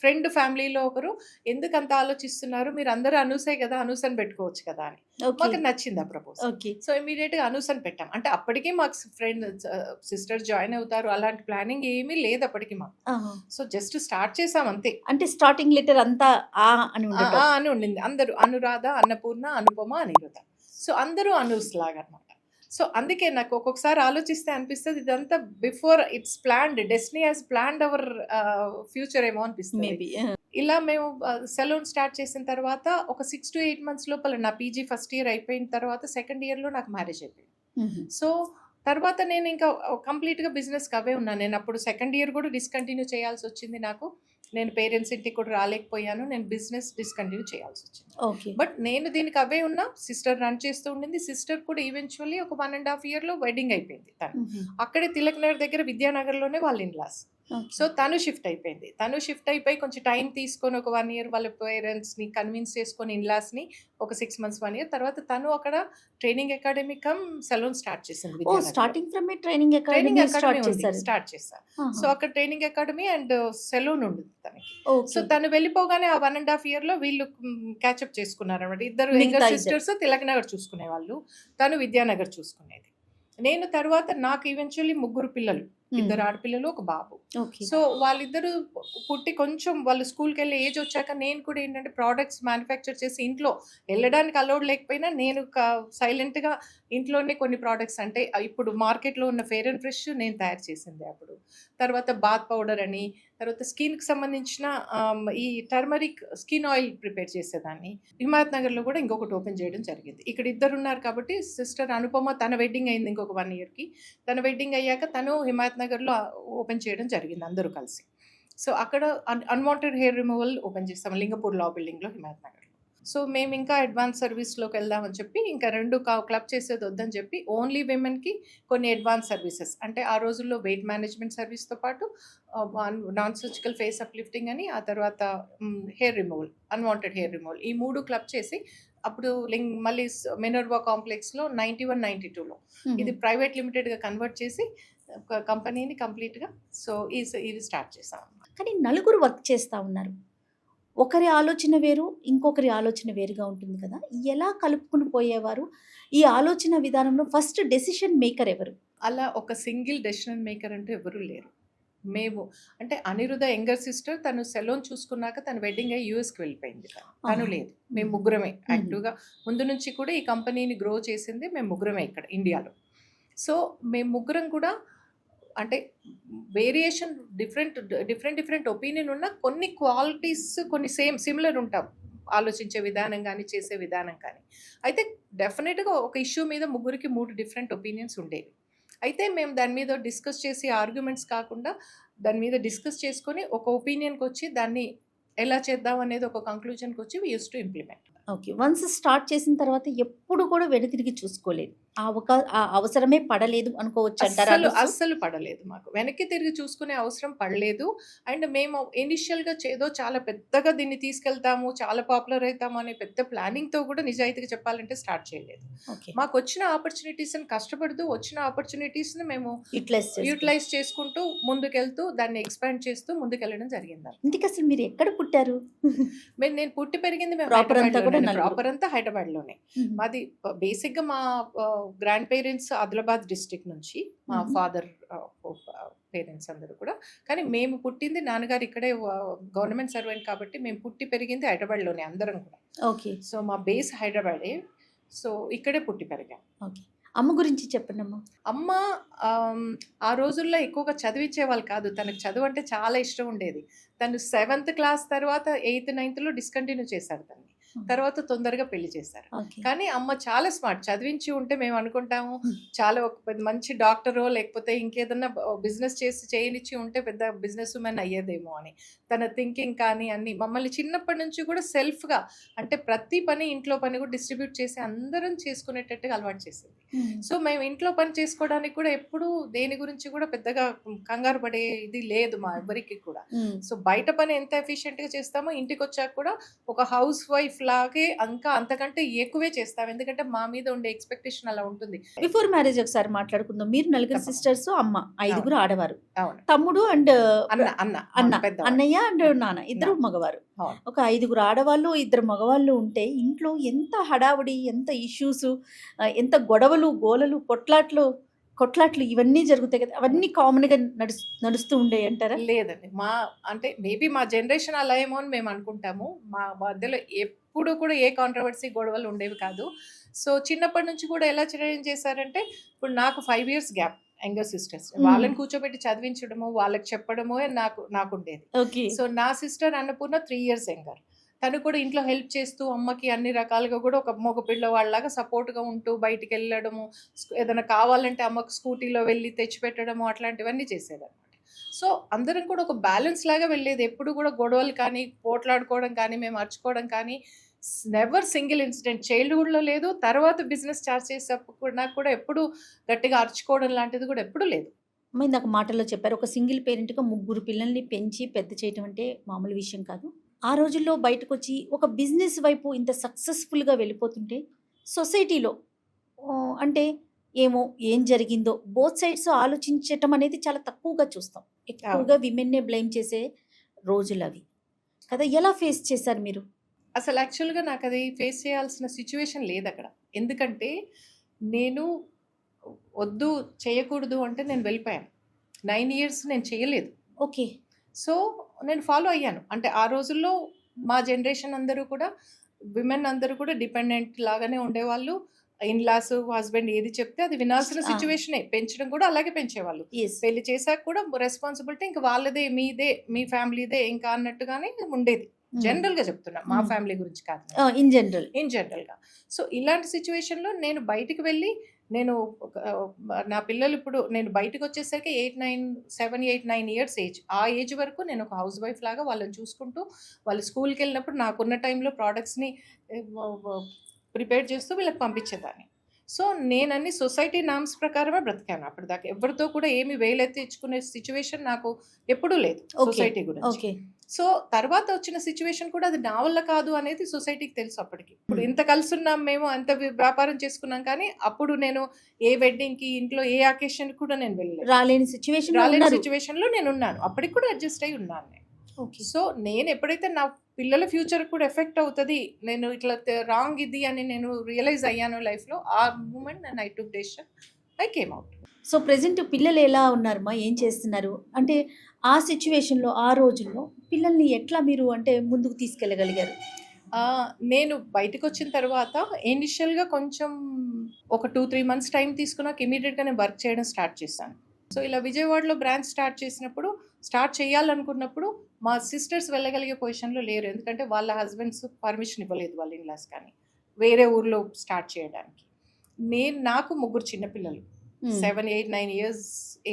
ఫ్రెండ్ ఫ్యామిలీలో ఒకరు ఎందుకు అంత ఆలోచిస్తున్నారు, మీరు అందరూ అనూసే కదా, అనూస్ అని పెట్టుకోవచ్చు కదా అని. ఓకే మాకు నచ్చింది ఆ ప్రపోజల్. ఓకే సో ఇమీడియట్గా అనూస్ అని పెట్టాం. అంటే అప్పటికీ మాకు ఫ్రెండ్ సిస్టర్ జాయిన్ అవుతారు అలాంటి ప్లానింగ్ ఏమీ లేదు అప్పటికి మాకు. సో జస్ట్ స్టార్ట్ చేసాం అంతే. అంటే స్టార్టింగ్ లెటర్ అంతా ఆ అని ఆ ఉండటం. ఆ అని ఉండింది. అందరూ అనురాధ, అన్నపూర్ణ, అనుపమ, అనిరుధ. సో అందరూ అనూస్ లాగా అనమాట. సో అందుకే నాకు ఒక్కొక్కసారి ఆలోచిస్తే అనిపిస్తుంది ఇదంతా before it's planned, destiny has planned our future ఏమో అనిపిస్తుంది. మేబీ ఇలా మేము సెలూన్ స్టార్ట్ చేసిన తర్వాత ఒక 6 to 8 months లోపల నా పీజీ ఫస్ట్ ఇయర్ అయిపోయిన తర్వాత సెకండ్ ఇయర్లో నాకు మ్యారేజ్ అయిపోయింది. సో తర్వాత నేను ఇంకా కంప్లీట్గా బిజినెస్కి అవే ఉన్నాను. నేను అప్పుడు సెకండ్ ఇయర్ కూడా డిస్కంటిన్యూ చేయాల్సి వచ్చింది నాకు. నేను పేరెంట్స్ ఇంటికి కూడా రాలేకపోయాను. నేను బిజినెస్ డిస్కంటిన్యూ చేయాల్సి వచ్చింది. ఓకే బట్ నేను దీనికి అవే ఉన్నా. సిస్టర్ రన్ చేస్తూ ఉండింది. సిస్టర్ కూడా ఈవెన్చువల్లీ ఒక 1.5 yearలో వెడ్డింగ్ అయిపోయింది తను. అక్కడే తిలక్ నగర్ దగ్గర విద్యానగర్లోనే వాళ్ళ ఇన్లాస్. సో తను షిఫ్ట్ అయిపోయింది. తను షిఫ్ట్ అయిపోయి కొంచెం టైం తీసుకొని ఒక 1 year వాళ్ళ పేరెంట్స్ని కన్విన్స్ చేసుకొని ఇన్లాస్ని ఒక 6 months 1 year తర్వాత తను అక్కడ training academy cum salon start చేసింది. Oh starting from training training academy start చేశారు. స్టార్ట్ చేశాను. సో అక్కడ ట్రైనింగ్ అకాడమీ అండ్ సెలూన్ ఉంది తనకి. సో ఓకే తను వెళ్ళిపోగానే ఆ 1.5 yearలో వీళ్ళు క్యాచప్ చేసుకున్నారు అనమాట. ఇద్దరు మిగతా యంగర్ ఇద్దరు. సిస్టర్స్ తిలక్ నగర్ చూసుకునేవాళ్ళు, తను విద్యానగర్ చూసుకునేది. నేను తర్వాత నాకు ఈవెన్చువల్లీ 3 పిల్లలు, 2 ఆడపిల్లలు, 1 బాబు. ఓకే సో వాళ్ళిద్దరూ పుట్టి కొంచెం వాళ్ళు స్కూల్కి వెళ్ళే ఏజ్ వచ్చాక నేను కూడా ఏంటంటే ప్రోడక్ట్స్ మ్యానుఫ్యాక్చర్ చేసి ఇంట్లో వెళ్ళడానికి అలౌడ్ లేకపోయినా నేను సైలెంట్గా ఇంట్లోనే కొన్ని ప్రోడక్ట్స్ అంటే ఇప్పుడు మార్కెట్లో ఉన్న ఫెయిర్ అండ్ ఫ్రెష్ నేను తయారు చేసింది అప్పుడు. తర్వాత బాత్ పౌడర్ అని, తర్వాత స్కిన్కి సంబంధించిన ఈ టర్మరిక్ స్కిన్ ఆయిల్ ప్రిపేర్ చేసేదాన్ని. హిమాయత్ నగర్లో కూడా ఇంకొకటి ఓపెన్ చేయడం జరిగింది. ఇక్కడ ఇద్దరు ఉన్నారు కాబట్టి సిస్టర్ అనుపమ తన వెడ్డింగ్ అయింది ఇంకొక 1 yearకి. తన వెడ్డింగ్ అయ్యాక తను హిమాయత్ నగర్లో ఓపెన్ చేయడం జరిగింది అందరూ కలిసి. సో అక్కడ అన్వాంటెడ్ హెయిర్ రిమూవల్ ఓపెన్ చేస్తాం లింగపూర్ లా బిల్డింగ్లో హిమాయత్ నగర్లో. సో మేము ఇంకా అడ్వాన్స్ సర్వీస్లోకి వెళ్దామని చెప్పి ఇంకా 2 క్లబ్ చేసేది వద్దని చెప్పి ఓన్లీ విమెన్కి కొన్ని అడ్వాన్స్ సర్వీసెస్ అంటే ఆ రోజుల్లో వెయిట్ మేనేజ్మెంట్ సర్వీస్తో పాటు నాన్ సర్జికల్ ఫేస్ అప్లిఫ్టింగ్ అని, ఆ తర్వాత hair removal, unwanted hair removal, ఈ 3 క్లబ్ చేసి అప్పుడు మళ్ళీ మినర్వా కాంప్లెక్స్లో 91-92లో ఇది ప్రైవేట్ లిమిటెడ్గా కన్వర్ట్ చేసి ఒక కంపెనీని కంప్లీట్గా సో ఇది స్టార్ట్ చేసాం. కానీ నలుగురు వర్క్ చేస్తూ ఉన్నారు. ఒకరి ఆలోచన వేరు, ఇంకొకరి ఆలోచన వేరుగా ఉంటుంది కదా. ఎలా కలుపుకుని పోయేవారు? ఈ ఆలోచన విధానంలో ఫస్ట్ డెసిషన్ మేకర్ ఎవరు? అలా ఒక సింగిల్ డెసిషన్ మేకర్ అంటూ ఎవరు లేరు. మేము అంటే అనిరుధ యంగర్ సిస్టర్ తను సెలూన్ చూసుకున్నాక తన వెడ్డింగ్ అయ్యి యూఎస్కి వెళ్ళిపోయింది. తను లేదు, మేము ముగ్గురమే యాక్టివ్గా ముందు నుంచి కూడా ఈ కంపెనీని గ్రో చేసింది మేము ముగ్గురమే ఇక్కడ ఇండియాలో. సో మేము ముగ్గురం కూడా అంటే వేరియేషన్ డిఫరెంట్ ఒపీనియన్ ఉన్న కొన్ని క్వాలిటీస్ కొన్ని సిమిలర్ ఉంటాం, ఆలోచించే విధానం కానీ చేసే విధానం కానీ. అయితే డెఫినెట్గా ఒక ఇష్యూ మీద ముగ్గురికి 3 డిఫరెంట్ ఒపీనియన్స్ ఉండేవి. అయితే మేము దాని మీద డిస్కస్ చేసి ఆర్గ్యుమెంట్స్ కాకుండా దాని మీద డిస్కస్ చేసుకొని ఒక ఒపీనియన్కి వచ్చి దాన్ని ఎలా చేద్దాం అనేది ఒక కంక్లూజన్కి వచ్చి we use to implement. Okay once start చేసిన తర్వాత ఎప్పుడు కూడా వెనుతిరిగి చూసుకోలేదు. ఆ అవసరమే పడలేదు అనుకోవచ్చు అంటారా? అస్సలు పడలేదు, మాకు వెనక్కి తిరిగి చూసుకునే అవసరం పడలేదు. అండ్ మేము ఇనిషియల్గా ఏదో చాలా పెద్దగా దీన్ని తీసుకెళ్తాము, చాలా పాపులర్ అవుతాము అనే పెద్ద ప్లానింగ్తో కూడా నిజాయితీగా చెప్పాలంటే స్టార్ట్ చేయలేదు. ఓకే మాకు వచ్చిన ఆపర్చునిటీస్ని కష్టపడుతూ వచ్చిన ఆపర్చునిటీస్ని మేము యూటిలైజ్ యూటిలైజ్ చేసుకుంటూ ముందుకెళ్తూ దాన్ని ఎక్స్పాండ్ చేస్తూ ముందుకెళ్ళడం జరిగింది. ఇంటికి అసలు మీరు ఎక్కడ పుట్టారు? నేను పుట్టి పెరిగింది Proper అంతా కూడా ప్రాపర్ అంతా హైదరాబాద్లోనే. మాది బేసిక్గా మా గ్రాండ్ పేరెంట్స్ ఆదిలాబాద్ డిస్ట్రిక్ట్ నుంచి, మా మ్మ్. ఫాదర్ పేరెంట్స్ అందరూ కూడా. కానీ మేము పుట్టింది, నాన్నగారు ఇక్కడే గవర్నమెంట్ సర్వెంట్ కాబట్టి మేము పుట్టి పెరిగింది హైదరాబాద్లోనే అందరం కూడా. ఓకే. సో మా బేస్ హైదరాబాదే. సో ఇక్కడే పుట్టి పెరిగాం. ఓకే. అమ్మ గురించి చెప్పండి అమ్మ. అమ్మ ఆ రోజుల్లో ఎక్కువగా చదివించేవాళ్ళు కాదు. తనకు చదువు అంటే చాలా ఇష్టం ఉండేది. తను 7th క్లాస్ తర్వాత 8th, 9thలో డిస్కంటిన్యూ చేశారు తనని. తర్వాత తొందరగా పెళ్లి చేశారు. ఓకే. కానీ అమ్మ చాలా స్మార్ట్. చదివించి ఉంటే మేము అనుకుంటాము చాలా ఒక పెద్ద మంచి డాక్టరో లేకపోతే ఇంకేదన్నా బిజినెస్ చేయనిచ్చి ఉంటే పెద్ద బిజినెస్ ఉమెన్ అయ్యేదేమో అని. తన థింకింగ్ కానీ అన్ని మమ్మల్ని చిన్నప్పటి నుంచి కూడా సెల్ఫ్గా, అంటే ప్రతి పని, ఇంట్లో పని కూడా డిస్ట్రిబ్యూట్ చేసి అందరం చేసుకునేటట్టుగా అలవాటు చేసింది. సో మేము ఇంట్లో పని చేసుకోవడానికి కూడా ఎప్పుడు దేని గురించి కూడా పెద్దగా కంగారు పడే ఇది లేదు మా ఎవరికి కూడా. సో బయట పని ఎంత ఎఫిషియెంట్గా చేస్తామో ఇంటికి వచ్చాక కూడా ఒక హౌస్ వైఫ్ లాగే ఇంకా అంతకంటే ఎక్కువే చేస్తాం. ఎందుకంటే మా మీద ఉండే ఎక్స్పెక్టేషన్ అలా ఉంటుంది. బిఫోర్ మ్యారేజ్ ఒకసారి మాట్లాడుకుందాం. మీరు నలుగురు తప్పకుండా. సిస్టర్స్, అమ్మ, 5గురు ఆడవారు, అవును. తమ్ముడు అండ్ అన్న అన్న అన్న, పెద్ద అన్నయ్య అండ్ నాన్న, ఇద్దరు మగవారు. అవును. ఒక 5గురు ఆడవాళ్ళు, 2 మగవాళ్ళు ఉంటే ఇంట్లో ఎంత హడావుడి, ఎంత ఇష్యూస్, ఎంత గొడవలు, గోలలు, కొట్లాట్లు ఇవన్నీ జరుగుతాయి కదా. అవన్నీ కామన్గా నడుస్తూ ఉండే అంటారా? లేదండి. అంటే మేబీ మా జనరేషన్ అలా ఏమో అని మేము అనుకుంటాము. మా మధ్యలో ఎప్పుడు కూడా ఏ కాంట్రవర్సీ, గొడవలు ఉండేవి కాదు. సో చిన్నప్పటి నుంచి కూడా ఎలా చేశారంటే, ఇప్పుడు నాకు 5 years గ్యాప్, యంగర్ సిస్టర్స్. వాళ్ళని కూర్చోబెట్టి చదివించడము, వాళ్ళకి చెప్పడము నాకు ఉండేది. ఓకే. సో నా సిస్టర్ అన్నపూర్ణ 3 years యంగర్. తను కూడా ఇంట్లో హెల్ప్ చేస్తూ అమ్మకి అన్ని రకాలుగా కూడా ఒక మగ పిల్లవాళ్ళలాగా సపోర్ట్గా ఉంటూ బయటికి వెళ్ళడము, ఏదైనా కావాలంటే అమ్మకు స్కూటీలో వెళ్ళి తెచ్చిపెట్టడము, అట్లాంటివన్నీ చేసేదన్నమాట. సో అందరం కూడా ఒక బ్యాలెన్స్ లాగా వెళ్ళేది. ఎప్పుడు కూడా గొడవలు కానీ, పోట్లాడుకోవడం కానీ, మేము అరుచుకోవడం కానీ నెవర్ సింగిల్ ఇన్సిడెంట్ చైల్డ్హుడ్లో లేదు. తర్వాత బిజినెస్ స్టార్ట్ చేసేటప్పుడు నాకు కూడా ఎప్పుడు గట్టిగా అరుచుకోవడం లాంటిది కూడా ఎప్పుడూ లేదు. అమ్మ ఇందాక మాటల్లో చెప్పారు, ఒక సింగిల్ పేరెంట్గా 3 పిల్లల్ని పెంచి పెద్ద చేయటం అంటే మామూలు విషయం కాదు. ఆ రోజుల్లో బయటకు వచ్చి ఒక బిజినెస్ వైపు ఇంత సక్సెస్ఫుల్గా వెళ్ళిపోతుంటే సొసైటీలో అంటే ఏం జరిగిందో బోత్ సైడ్స్ ఆలోచించటం అనేది చాలా తక్కువగా చూస్తాం. ఎక్కువగా విమెన్నే బ్లేమ్ చేసే రోజులు అవి కదా. ఎలా ఫేస్ చేశారు మీరు? అసలు యాక్చువల్గా నాకు అది ఫేస్ చేయాల్సిన సిచ్యువేషన్ లేదు అక్కడ. ఎందుకంటే నేను వద్దు చేయకూడదు అంటే నేను వెళ్ళిపోయాను. 9 years నేను చేయలేదు. ఓకే. సో నేను ఫాలో అయ్యాను. అంటే ఆ రోజుల్లో మా జనరేషన్ అందరూ కూడా, విమెన్ అందరూ కూడా డిపెండెంట్ లాగానే ఉండేవాళ్ళు. ఇన్లాస్, హస్బెండ్ ఏది చెప్తే అది వినాల్సిన సిచ్యువేషనే. పెంచడం కూడా అలాగే పెంచేవాళ్ళు. పెళ్లి చేశాక కూడా రెస్పాన్సిబిలిటీ ఇంకా వాళ్ళదే, మీదే, మీ ఫ్యామిలీదే ఇంకా అన్నట్టుగానే ఉండేది. జనరల్ గా చెప్తున్నా, మా ఫ్యామిలీ గురించి కాదు, ఇన్ జనరల్ గా. సో ఇలాంటి సిచ్యువేషన్ లో నేను బయటికి వెళ్ళి, నేను నా పిల్లలు ఇప్పుడు నేను బయటకు వచ్చేసరికి 7, 8, 9 years ఏజ్. ఆ ఏజ్ వరకు నేను ఒక హౌస్ వైఫ్ లాగా వాళ్ళని చూసుకుంటూ, వాళ్ళు స్కూల్కి వెళ్ళినప్పుడు నాకున్న టైంలో ప్రోడక్ట్స్ని ప్రిపేర్ చేస్తూ వీళ్ళకి పంపించేదాన్ని. సో నేను అన్ని సొసైటీ నామ్స్ ప్రకారమే బ్రతికాను. అప్పటిదాకా ఎవరితో కూడా ఏమి వేలెత్తించుకునే సిచ్యువేషన్ నాకు ఎప్పుడూ లేదు సొసైటీ గురించి. సో తర్వాత వచ్చిన సిచ్యువేషన్ కూడా అది నా వల్ల కాదు అనేది సొసైటీకి తెలుసు అప్పటికి. ఇప్పుడు ఇంత కలిసి ఉన్నాం, మేము అంత వ్యాపారం చేసుకున్నాం, కానీ అప్పుడు నేను ఏ వెడ్డింగ్కి, ఇంట్లో ఏ అకేషన్ కూడా నేను వెళ్ళలేదు. రాలేని సిచ్యువేషన్ లో నేను ఉన్నాను. అప్పటికి కూడా అడ్జస్ట్ అయి ఉన్నాను నేను. సో నేను ఎప్పుడైతే నా పిల్లల ఫ్యూచర్ కూడా ఎఫెక్ట్ అవుతుంది, నేను ఇట్లా రాంగ్ ఇది అని నేను రియలైజ్ అయ్యాను లైఫ్లో, ఆ మూమెంట్ నేను I took decision, I came out. So present పిల్లలు ఎలా ఉన్నారమ్మా, ఏం చేస్తున్నారు? అంటే ఆ సిచ్యువేషన్లో, ఆ రోజుల్లో పిల్లల్ని ఎట్లా మీరు అంటే ముందుకు తీసుకెళ్ళగలిగారు? నేను బయటకు వచ్చిన తర్వాత ఇనిషియల్గా కొంచెం ఒక 2-3 months టైం తీసుకున్నాక ఇమీడియట్గా నేను వర్క్ చేయడం స్టార్ట్ చేశాను. సో ఇలా విజయవాడలో బ్రాంచ్ స్టార్ట్ చేయాలనుకున్నప్పుడు మా సిస్టర్స్ వెళ్ళగలిగే పొజిషన్లో లేరు. ఎందుకంటే వాళ్ళ హస్బెండ్స్ పర్మిషన్ ఇవ్వలేదు, వాళ్ళ ఇన్లాస్ కానీ వేరే ఊర్లో స్టార్ట్ చేయడానికి. నాకు 3 చిన్నపిల్లలు 7, 8, 9 years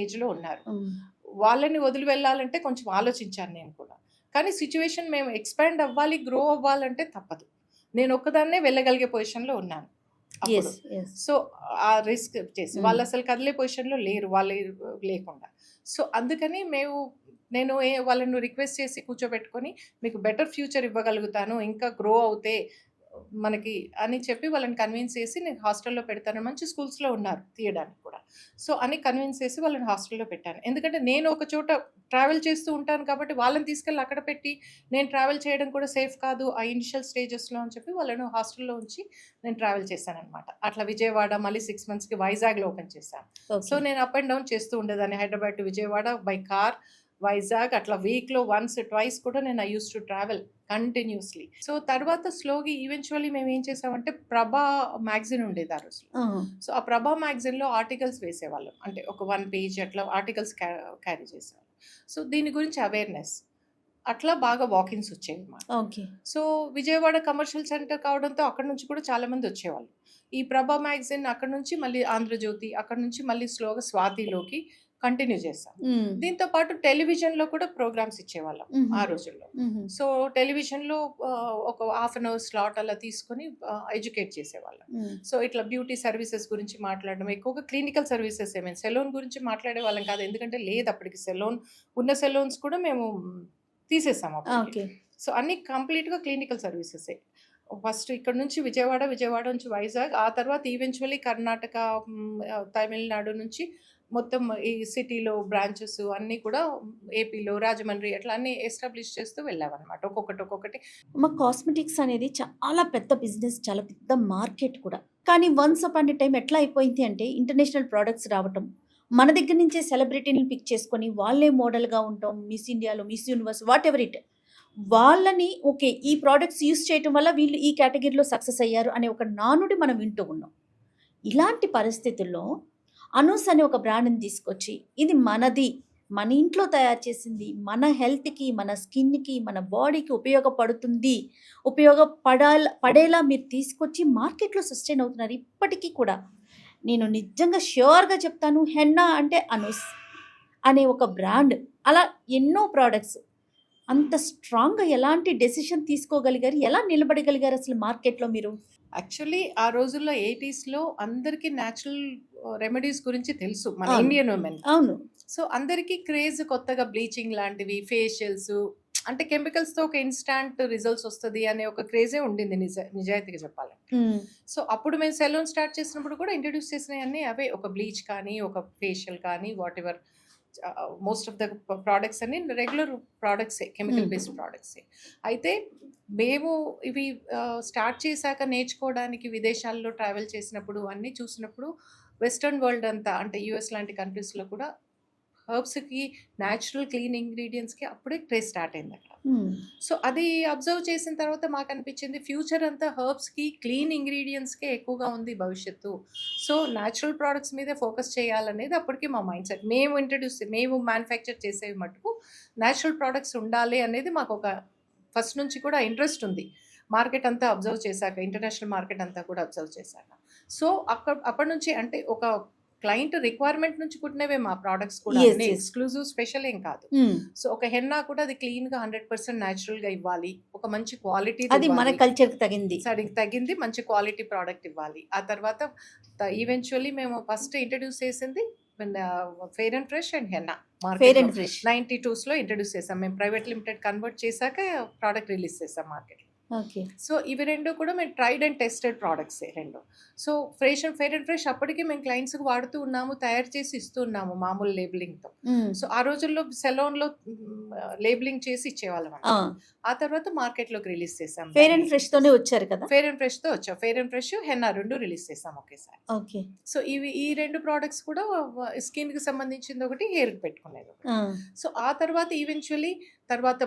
ఏజ్లో ఉన్నారు. వాళ్ళని వదిలి వెళ్ళాలంటే కొంచెం ఆలోచించాను నేను కూడా. కానీ సిచ్యువేషన్ మేము ఎక్స్పాండ్ అవ్వాలి, గ్రో అవ్వాలంటే తప్పదు. నేను ఒక్కదాన్నే వెళ్ళగలిగే పొజిషన్లో ఉన్నాను. సో ఆ రిస్క్ చేసి వాళ్ళు అసలు కదిలే పొజిషన్లో లేరు, వాళ్ళు లేకుండా. సో అందుకని నేను వాళ్ళను రిక్వెస్ట్ చేసి కూర్చోబెట్టుకొని, మీకు బెటర్ ఫ్యూచర్ ఇవ్వగలుగుతాను, ఇంకా గ్రో అవుతే మనకి అని చెప్పి వాళ్ళని కన్విన్స్ చేసి నేను హాస్టల్‌లో పెడతాను. మంచి స్కూల్స్‌లో ఉన్నారు తీయడానికి కూడా. సో, అని కన్విన్స్ చేసి వాళ్ళని హాస్టల్‌లో పెట్టాను. ఎందుకంటే నేను ఒక చోట ట్రావెల్ చేస్తూ ఉంటాను కాబట్టి వాళ్ళని తీసుకెళ్ళి అక్కడ పెట్టి నేను ట్రావెల్ చేయడం కూడా సేఫ్ కాదు ఆ ఇనిషియల్ స్టేజెస్‌లో అని చెప్పి వాళ్ళని హాస్టల్‌లో ఉంచి నేను ట్రావెల్ చేశాననమాట. అట్లా విజయవాడ మళ్ళీ 6 మంత్స్‌కి వైజాగ్‌లో ఓపెన్ చేశాను. So, okay. నేను అప్ అండ్ డౌన్ చేస్తూ ఉండేదాన్ని. Hyderabad to Vijayawada by car, Vizag అట్లా వీక్‌లో వన్స్, ట్వైస్ కూడా నేను I used to travel continuously. So, తర్వాత స్లోగా ఈవెంచువల్లీ మేమేం చేసామంటే 'ప్రభా' మ్యాగజైన్ ఉండేది ఆ రోజుల్లో. ఆ! సో, ఆ 'ప్రభా' మ్యాగజైన్‌లో ఆర్టికల్స్ వేసేవాళ్ళం. అంటే ఒక 1 పేజ్ అట్లా ఆర్టికల్స్ క్యారీ చేసేవాళ్ళం. సో, దీని గురించి అవేర్‌నెస్. అట్లా బాగా వాకిన్స్ వచ్చేవి మాకు. Okay. So, Vijayawada commercial centre కావడంతో అక్కడి నుంచి కూడా చాలామంది వచ్చేవాళ్ళు. ఈ 'ప్రభా' మ్యాగజైన్ అక్కడి నుంచి మళ్ళీ 'ఆంధ్రజ్యోతి' అక్కడి నుంచి మళ్ళీ స్లోగా 'స్వాతిలోకి' కంటిన్యూ చేశాం. హ్మ్. దీంతో పాటు టెలివిజన్‌లో కూడా ప్రోగ్రామ్స్ ఇచ్చేవాళ్ళం హుహు. ఆ రోజుల్లో. హుహు. సో, టెలివిజన్‌లో ఒక హాఫ్ అన్ అవర్ స్లాట్ అలా తీసుకొని ఎడ్యుకేట్ చేసేవాళ్ళం. హ్మ్. సో, ఇట్లా బ్యూటీ సర్వీసెస్ గురించి మాట్లాడడం, ఎక్కువగా క్లినికల్ సర్వీసెస్ ఏమైనా సెలూన్ గురించి మాట్లాడేవాళ్ళం కాదు. ఎందుకంటే లేదు అప్పటికి సెలూన్. ఉన్న సెలూన్స్ కూడా మేము తీసేసాం అప్పటికి. ఓకే. సో, అన్నీ కంప్లీట్‌గా క్లినికల్ సర్వీసెసే. ఫస్ట్ ఇక్కడ నుంచి విజయవాడ, విజయవాడ నుంచి వైజాగ్, ఆ తర్వాత ఈవెంచువల్లీ కర్ణాటక, తమిళనాడు నుంచి మొత్తం ఈ సిటీలో బ్రాంచెస్ అన్నీ కూడా ఏపీలో, రాజమండ్రి అట్లా అన్నీ ఎస్టాబ్లిష్ చేస్తూ వెళ్ళామనమాట. ఒక్కొక్కటి. మా కాస్మెటిక్స్ అనేది చాలా పెద్ద బిజినెస్, చాలా పెద్ద మార్కెట్ కూడా. కానీ వన్స్ అపాన్ ఎ టైమ్ ఎట్లా అయిపోయింది అంటే ఇంటర్నేషనల్ ప్రొడక్ట్స్ రావటం, మన దగ్గర నుంచే సెలబ్రిటీని పిక్ చేసుకొని వాళ్ళే మోడల్‌గా ఉండటం, మిస్ ఇండియాలో, మిస్ యూనివర్స్ వాటెవర్ ఇట్. వాళ్ళని ఓకే. ఈ ప్రొడక్ట్స్ యూజ్ చేయటం వల్ల వీళ్ళు ఈ కేటగిరీలో సక్సెస్ అయ్యారు అనే ఒక నానుడి మనం వింటూ ఉన్నాం. ఇలాంటి పరిస్థితుల్లో అనూస్ అనే ఒక బ్రాండ్‌ని తీసుకొచ్చి ఇది మనది, మన ఇంట్లో తయారు చేసింది, మన హెల్త్‌కి, మన స్కిన్‌కి, మన బాడీకి ఉపయోగపడుతుంది, పడేలా మీరు తీసుకొచ్చి మార్కెట్‌లో సస్టైన్ అవుతున్నారు ఇప్పటికీ కూడా. నేను నిజంగా ష్యూర్‌గా చెప్తాను, హెన్నా అంటే అనూస్ అనే ఒక బ్రాండ్. అలా ఎన్నో ప్రొడక్ట్స్. అంత స్ట్రాంగ్‌గా ఎలాంటి డెసిషన్ తీసుకోగలిగారు? ఎలా నిలబడగలిగారు అసలు మార్కెట్‌లో మీరు? యాక్చువల్లీ ఆ రోజుల్లో 80స్‌లో అందరికీ న్యాచురల్ రెమెడీస్ గురించి తెలుసు మన అవును. Indian women. అవును. సో, అందరికీ క్రేజ్ కొత్తగా బ్లీచింగ్ లాంటివి, ఫేషియల్స్ అంటే కెమికల్స్‌తో ఒక ఇన్‌స్టాంట్ రిజల్ట్స్ వస్తది అనే ఒక క్రేజే ఉండింది నిజాయితీగా చెప్పాలంటే. హ్మ్. సో, అప్పుడు మేము సెలూన్ స్టార్ట్ చేసినప్పుడు కూడా ఇంట్రొడ్యూస్ చేసినయన్నీ అవే. ఒక బ్లీచ్ కానీ, ఒక ఫేషియల్ కానీ whatever most of the products అన్నీ రెగ్యులర్ ప్రొడక్ట్సే, కెమికల్ బేస్డ్ ప్రొడక్ట్సే. అయితే మేము ఇవి స్టార్ట్ చేశాక నేర్చుకోవడానికి విదేశాల్లో ట్రావెల్ చేసినప్పుడు అన్నీ చూసినప్పుడు వెస్టర్న్ వరల్డ్ అంతా అంటే యూఎస్ లాంటి కంట్రీస్‌లో కూడా హెర్బ్స్‌కి న్యాచురల్ క్లీన్ ఇంగ్రీడియెంట్స్‌కి అప్పుడే క్రేజ్ స్టార్ట్ అయింది అక్కడ. హ్మ్. సో, అది అబ్జర్వ్ చేసిన తర్వాత మాకనిపించింది ఫ్యూచర్ అంతా హెర్బ్స్‌కి, క్లీన్ ఇంగ్రీడియెంట్స్‌కే ఎక్కువగా ఉంది భవిష్యత్తు. సో, న్యాచురల్ ప్రొడక్ట్స్ మీదే ఫోకస్ చేయాలనేది అప్పటికి మా మైండ్ సెట్. మేము మ్యానుఫ్యాక్చర్ చేసేవి మటుకు న్యాచురల్ ప్రొడక్ట్స్ ఉండాలి అనేది మాకొక ఫస్ట్ నుంచి కూడా ఇంట్రెస్ట్ ఉంది. మార్కెట్ అంతా అబ్జర్వ్ చేశాక, ఇంటర్నేషనల్ మార్కెట్ అంతా కూడా అబ్జర్వ్ చేశాక. సో, అప్పటి నుంచి అంటే ఒక క్లయింట్ రిక్వైర్మెంట్ నుంచి పుట్టినవే మా ప్రొడక్ట్స్ కూడా. యెస్. అన్నీ యెస్. ఎక్స్‌క్లూజివ్ స్పెషల్ ఏం కాదు. హ్మ్. సో, ఒక హెన్నా కూడా అది క్లీన్‌గా 100% న్యాచురల్‌గా ఇవ్వాలి. ఒక మంచి క్వాలిటీది అది మన ఇవ్వాలి. కల్చర్‌కి తగింది. తగింది మంచి క్వాలిటీ ప్రొడక్ట్ ఇవ్వాలి. ఆ తర్వాత ఈవెంచువల్లీ మేము ఫస్ట్ ఇంట్రొడ్యూస్ చేసింది fair and fresh and henna fair మార్కెట్‌లో అండ్ ఫ్రెష్. 92స్‌లో ఇంట్రొడ్యూస్ చేసాం. మేము ప్రైవేట్ లిమిటెడ్ కన్వర్ట్ చేశాక ప్రొడక్ట్ రిలీజ్ చేసాం మార్కెట్‌లో. ఓకే. సో, ఇవి 2 కూడా మేము ట్రైడ్ అండ్ టెస్టెడ్ ప్రొడక్ట్సే 2. సో, ఫెయిర్ అండ్ ఫ్రెష్ అప్పటికి మేము క్లయింట్స్‌కి వాడుతూ ఉన్నాము, తయారు చేసి ఇస్తూ ఉన్నాము మామూలు లేబులింగ్‌తో. హ్మ్. సో, ఆ రోజుల్లో సెలోన్‌లో లేబులింగ్ చేసి ఇచ్చేవాళ్ళం ఆ! అండి. ఆ తర్వాత మార్కెట్‌లోకి రిలీజ్ చేసాం ఫెయిర్ దాన్ని. అండ్ ఫ్రెష్‌తోనే వచ్చారు కదా! ఫెయిర్ అండ్ ఫ్రెష్‌తో వచ్చాం. Fair and fresh, henna 2 release చేసాం ఒకేసారి. ఓకే. సో, ఈ 2 ప్రొడక్ట్స్ కూడా స్కిన్‌కి సంబంధించింది ఒకటి, హెయిర్‌కి పెట్టుకునేది ఒకటి. ఆ! సో, ఆ తర్వాత ఈవెంచువల్లీ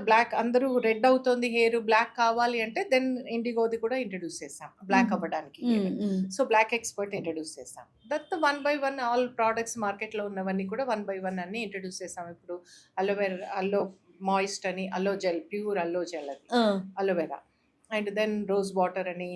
బ్లాక్ అందరూ రెడ్ అవుతోంది హెయిర్, బ్లాక్ కావాలి అంటే దెన్ ఇండిగోది కూడా ఇంట్రొడ్యూస్ చేసాం. బ్లాక్ హ్మ్. అవ్వడానికి హ్మ్. హెయిర్. హ్మ్. సో, బ్లాక్ ఎక్స్‌పర్ట్ ఇంట్రొడ్యూస్ చేసాం. దట్ 1 బై 1 ఆల్ ప్రొడక్ట్స్ మార్కెట్‌లో ఉన్నవన్నీ కూడా 1 బై 1 అన్నీ ఇంట్రొడ్యూస్ చేసాం. ఇప్పుడు అల్లో మాయిస్ట్ అని, అల్లో జెల్, ప్యూర్ అల్లో జెల్ అది. ఆ! Aloe vera. And then rose water అని,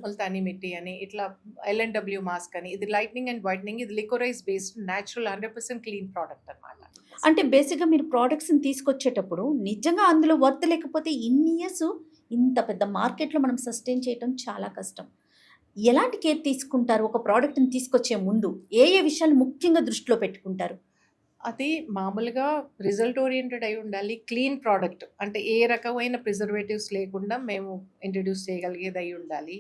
ముల్తానీ మిట్టి అని, ఇట్లా ఎల్&డబ్ల్యూ మాస్క్ అని, ఇది లైట్నింగ్ అండ్ వైట్నింగ్, ఇది లికోరైజ్ బేస్డ్ న్యాచురల్ 100% క్లీన్ ప్రొడక్ట్ అనమాట. అంటే బేసిక్‌గా మీరు ప్రొడక్ట్స్‌ని తీసుకొచ్చేటప్పుడు నిజంగా అందులో వర్త్ లేకపోతే ఇన్ని ఇయర్స్ ఇంత పెద్ద మార్కెట్‌లో మనం సస్టైన్ చేయటం చాలా కష్టం. ఎలాంటి కేర్ తీసుకుంటారు? ఒక ప్రొడక్ట్‌ని తీసుకొచ్చే ముందు ఏ విషయాలు ముఖ్యంగా దృష్టిలో పెట్టుకుంటారు? అది మామూలుగా రిజల్ట్ ఓరియంటెడ్ అయి ఉండాలి. Clean product. అంటే ఏ రకమైన ప్రిజర్వేటివ్స్ లేకుండా మేము ఇంట్రొడ్యూస్ చేయగలిగేది అయి ఉండాలి.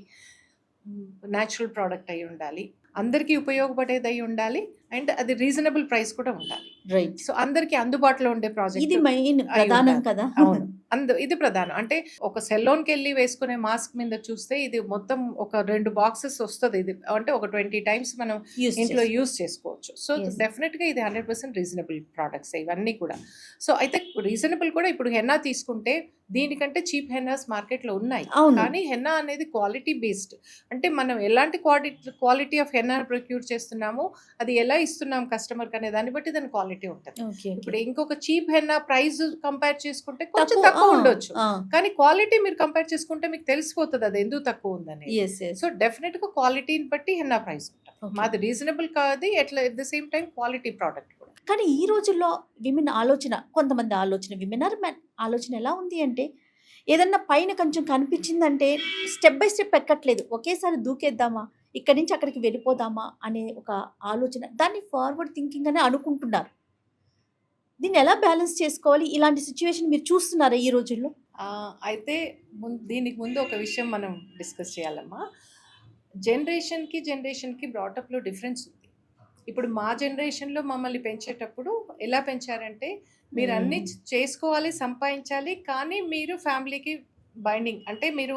నేచురల్ ప్రోడక్ట్ అయి ఉండాలి. అందరికీ ఉపయోగపడేది అయి ఉండాలి. అండ్ అది రీజనబుల్ ప్రైస్ కూడా ఉండాలి. రైట్. సో అందరికీ అందుబాటులో ఉండే ఇది ప్రాజెక్ట్ మెయిన్ అయి ప్రధానం ఉండాలి. కదా. అవును. ఇది ప్రధానం. అంటే ఒక సెలూన్‌కి వెళ్లి వేసుకునే మాస్క్ మీద చూస్తే ఇది మొత్తం ఒక 2 బాక్సెస్ వస్తది. ఇది అంటే ఒక 20 టైమ్స్ మనం యూస్ ఇంట్లో యూజ్ చేసుకోవచ్చు. So Yes. డెఫినెట్‌గా ఇది 100% రీజనబుల్ ప్రొడక్ట్స్ ఇవన్నీ కూడా. సో అయితే రీజనబుల్ కూడా ఇప్పుడు హెన్నా తీసుకుంటే దీనికంటే చీప్ హెన్నాస్ మార్కెట్‌లో ఉన్నాయి. అవును. కానీ హెన్నా అనేది క్వాలిటీ బేస్డ్. అంటే మనం ఎలాంటి క్వాలిటీ ఆఫ్ హెన్నాను ప్రొక్యూర్ చేస్తున్నామో అది ఎలా ఇస్తున్నాం కస్టమర్‌కి అనే దాన్ని బట్టి దాని క్వాలిటీ ఉంటది. ఓకే. ఇప్పుడు ఇంకొక చీప్ హెన్నా ప్రైస్ కంపేర్ చేసుకుంటే కొంచెం తక్కువ ఉండొచ్చు. కానీ క్వాలిటీ మీరు కంపేర్ చేసుకుంటే మీకు తెలిసిపోతుంది అది ఎందుకు తక్కువ ఉందని. సో డెఫినెట్ గా క్వాలిటీని బట్టి హెన్నా ప్రైస్ ఉంటుంది. Okay. మాది రీజనబుల్ కాదు, ఎట్లా at the same time quality product కూడా. కానీ ఈ రోజుల్లో విమెన్ ఆలోచన, కొంతమంది ఆలోచన, విమెన్ ఆర్ మెన్ ఆలోచన ఎలా ఉంది అంటే ఏదన్నా పైన కొంచెం కనిపించిందంటే స్టెప్ బై స్టెప్ ఎక్కట్లేదు, ఒకేసారి దూకేద్దామా, ఇక్కడి నుంచి అక్కడికి వెళ్ళిపోదామా అనే ఒక ఆలోచన, దాన్ని ఫార్వర్డ్ థింకింగ్ అని అనుకుంటున్నారు. దీన్ని ఎలా బ్యాలెన్స్ చేసుకోవాలి? ఇలాంటి సిచ్యువేషన్ మీరు చూస్తున్నారా ఈ రోజుల్లో? అయితే దీనికి ముందు ఒక విషయం మనం డిస్కస్ చేయాలమ్మా. జనరేషన్కి బ్రాటప్లో డిఫరెన్స్ ఉంది. ఇప్పుడు మా జనరేషన్లో మమ్మల్ని పెంచేటప్పుడు ఎలా పెంచారంటే మీరు అన్ని చేసుకోవాలి, సంపాదించాలి, కానీ మీరు ఫ్యామిలీకి బైండింగ్ అంటే మీరు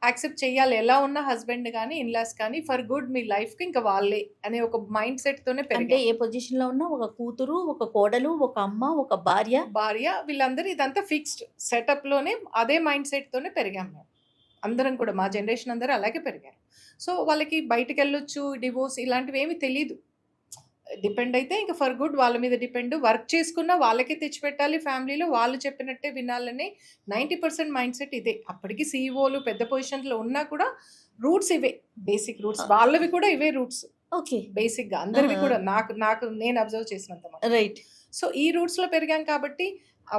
యాక్సెప్ట్ చేయాలి, ఎలా ఉన్న హస్బెండ్ కానీ ఇన్లాస్ కానీ ఫర్ గుడ్ మీ లైఫ్కి ఇంకా వాళ్ళే అనే ఒక మైండ్ సెట్తోనే అంటే పెరిగాం. ఏ పొజిషన్ లో ఉన్నా ఒక కూతురు, ఒక కోడలు, ఒక అమ్మ, ఒక భార్య. వీళ్ళందరూ ఇదంతా ఫిక్స్డ్ సెటప్లోనే అదే మైండ్ సెట్తోనే పెరిగాం మేము అందరం కూడా. మా జనరేషన్ అందరూ అలాగే పెరిగారు. సో వాళ్ళకి బయటకు వెళ్ళొచ్చు, డివోర్స్ ఇలాంటివి ఏమీ తెలీదు. డిపెండ్ అయితే ఇంకా ఫర్ గుడ్ వాళ్ళ మీద డిపెండ్, వర్క్ చేసుకున్నా వాళ్ళకే తెచ్చిపెట్టాలి, ఫ్యామిలీలో వాళ్ళు చెప్పినట్టే వినాలని 90% మైండ్ సెట్ ఇదే. అప్పటికి సీఈఓలు పెద్ద పొజిషన్లో ఉన్నా కూడా రూట్స్ ఇవే, బేసిక్ రూట్స్ వాళ్ళవి కూడా ఇవే రూట్స్ ఓకే. బేసిక్గా అందరివి కూడా. నాకు నేను అబ్జర్వ్ చేసినంత. రైట్. సో ఈ రూట్స్లో పెరిగాం కాబట్టి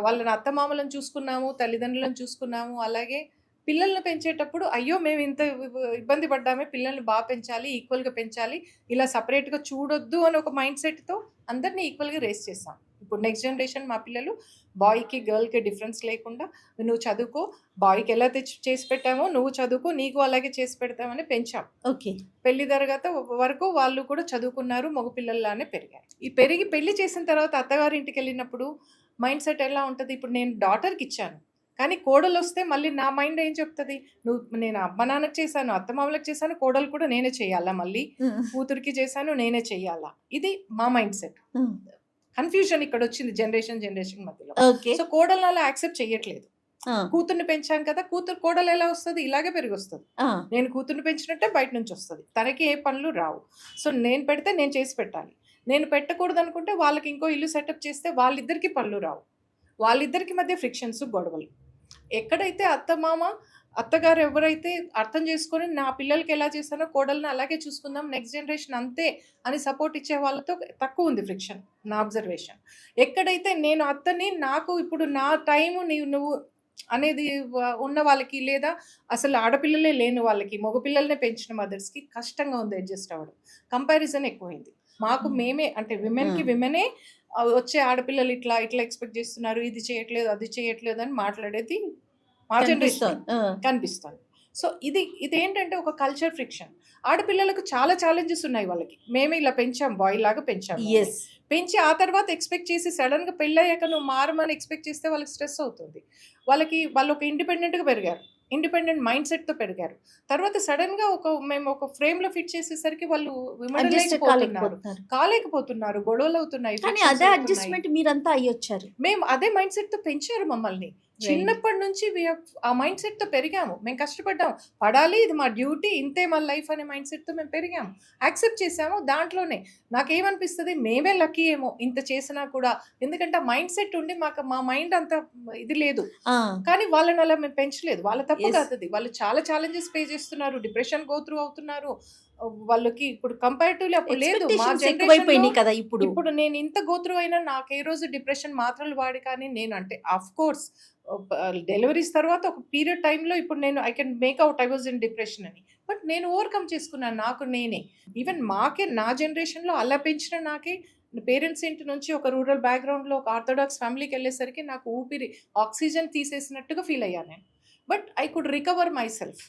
వాళ్ళని అత్తమామలను చూసుకున్నాము, తల్లిదండ్రులను చూసుకున్నాము. అలాగే పిల్లల్ని పెంచేటప్పుడు అయ్యో మేము ఇంత ఇబ్బంది పడ్డామే, పిల్లల్ని బాగా పెంచాలి, ఈక్వల్గా పెంచాలి, ఇలా సపరేట్గా చూడొద్దు అని ఒక మైండ్ సెట్తో అందరినీ ఈక్వల్గా రేస్ చేస్తాం. ఇప్పుడు నెక్స్ట్ జనరేషన్ మా పిల్లలు బాయ్కి గర్ల్కి డిఫరెన్స్ లేకుండా నువ్వు చదువుకో, బాయ్కి ఎలా చేసి పెట్టామో నువ్వు చదువుకో, నీకు అలాగే చేసి పెడతామని పెంచాం. ఓకే. పెళ్లి తర్వాత వరకు వాళ్ళు కూడా చదువుకున్నారు, మగపిల్లల్లానే పెరిగారు. ఈ పెళ్లి చేసిన తర్వాత అత్తగారింటికి వెళ్ళినప్పుడు మైండ్ సెట్ ఎలా ఉంటుంది? ఇప్పుడు నేను డాటర్కి ఇచ్చాను, కానీ కోడలు వస్తే మళ్ళీ నా మైండ్ ఏం చెప్తుంది? నేను అమ్మ నాన్నకి చేశాను, అత్తమామలకు చేశాను, కోడలు కూడా నేనే చేయాలా, మళ్ళీ కూతురికి చేశాను నేనే చెయ్యాలా? ఇది మా మైండ్ సెట్. కన్ఫ్యూజన్ ఇక్కడ వచ్చింది జనరేషన్ మధ్యలో. సో కోడలు అలా యాక్సెప్ట్ చెయ్యట్లేదు. కూతుర్ని పెంచాం కదా, కోడలు ఎలా వస్తుంది? ఇలాగే పెరిగి వస్తుంది. నేను కూతుర్ని పెంచినట్టే బయట నుంచి వస్తుంది, తనకి ఏ పనులు రావు. సో నేను పెడితే నేను చేసి పెట్టాలి, నేను పెట్టకూడదు అనుకుంటే వాళ్ళకి ఇంకో ఇల్లు సెటప్ చేస్తే వాళ్ళిద్దరికి పనులు రావు, వాళ్ళిద్దరికి మధ్య ఫ్రిక్షన్స్, గొడవలు. ఎక్కడైతే అత్తగారు ఎవరైతే అర్థం చేసుకొని నా పిల్లలకి ఎలా చేస్తానో కోడల్ని అలాగే చూసుకుందాం, నెక్స్ట్ జనరేషన్ అంతే అని సపోర్ట్ ఇచ్చే వాళ్ళతో తక్కువ ఉంది ఫ్రిక్షన్ నా అబ్జర్వేషన్. ఎక్కడైతే నేను అత్తని, నాకు ఇప్పుడు నా టైము నువ్వు అనేది ఉన్న వాళ్ళకి, లేదా అసలు ఆడపిల్లలే లేని వాళ్ళకి, మగపిల్లలనే పెంచిన మదర్స్కి కష్టంగా ఉంది అడ్జస్ట్ అవ్వడం. కంపారిజన్ ఎక్కువైంది. మాకు మేమే అంటే విమెన్కి విమెనే వచ్చే ఆడపిల్లలు ఇట్లా ఎక్స్పెక్ట్ చేస్తున్నారు, ఇది చేయట్లేదు అది చేయట్లేదు అని మాట్లాడేది మా జనరేషన్ కనిపిస్తుంది. సో ఇదేంటంటే ఒక కల్చర్ ఫ్రిక్షన్. ఆడపిల్లలకు చాలా ఛాలెంజెస్ ఉన్నాయి వాళ్ళకి. మేమే ఇలా పెంచాం, బాయ్ లాగా పెంచాం, పెంచి ఆ తర్వాత ఎక్స్పెక్ట్ చేసి సడన్గా పెళ్ళయ్యాక నువ్వు మారమని ఎక్స్పెక్ట్ చేస్తే వాళ్ళకి స్ట్రెస్ అవుతుంది. వాళ్ళు ఒక ఇండిపెండెంట్గా పెరిగారు, ఇండిపెండెంట్ మైండ్ సెట్తో పెరిగారు. తర్వాత సడన్గా మేము ఒక ఫ్రేమ్లో ఫిట్ చేసేసరికి వాళ్ళు కాలేకపోతున్నారు, గొడవలు అవుతున్నాయి. అదే అడ్జస్ట్మెంట్ మీరంతా అయ్యొచ్చారు. మేము అదే మైండ్ సెట్తో పెంచారు మమ్మల్ని. చిన్నప్పటి నుంచి ఆ మైండ్ సెట్తో పెరిగాము, మేము కష్టపడ్డాము, పడాలి, ఇది మా డ్యూటీ, ఇంతే మా లైఫ్ అనే మైండ్ సెట్తో మేము పెరిగాము, యాక్సెప్ట్ చేసాము. దాంట్లోనే నాకేమనిపిస్తుంది, మేమే లక్కీ ఏమో ఇంత చేసినా కూడా, ఎందుకంటే మైండ్ సెట్ ఉండి మా మైండ్ అంత ఇది లేదు. కానీ వాళ్ళని అలా మేము పెంచలేదు, వాళ్ళ తప్పు కాదు. వాళ్ళు చాలా ఛాలెంజెస్ ఫేస్ చేస్తున్నారు, డిప్రెషన్ గో త్రూ అవుతున్నారు. వాళ్ళకి ఇప్పుడు కంపారిటివ్లీ అప్పుడు లేదు. మా జనరేషన్ కదా ఇప్పుడు నేను ఇంత గోత్రు అయినా నాకు ఏ రోజు డిప్రెషన్ మాత్రలు వాడి కానీ నేను అంటే ఆఫ్ కోర్స్ డెలివరీస్ తర్వాత ఒక పీరియడ్ టైంలో ఇప్పుడు నేను I can make out I was in depression అని, బట్ నేను ఓవర్కమ్ చేసుకున్నాను నాకు నేనే. ఈవెన్ నా జనరేషన్లో అలా పెంచిన నాకే పేరెంట్స్ ఇంటి నుంచి ఒక రూరల్ బ్యాక్‌గ్రౌండ్‌లో ఒక ఆర్థోడాక్స్ ఫ్యామిలీకెళ్ళేసరికి నాకు ఊపిరి ఆక్సిజన్ తీసేసినట్టుగా ఫీల్ అయ్యాను నేను. But I could recover myself.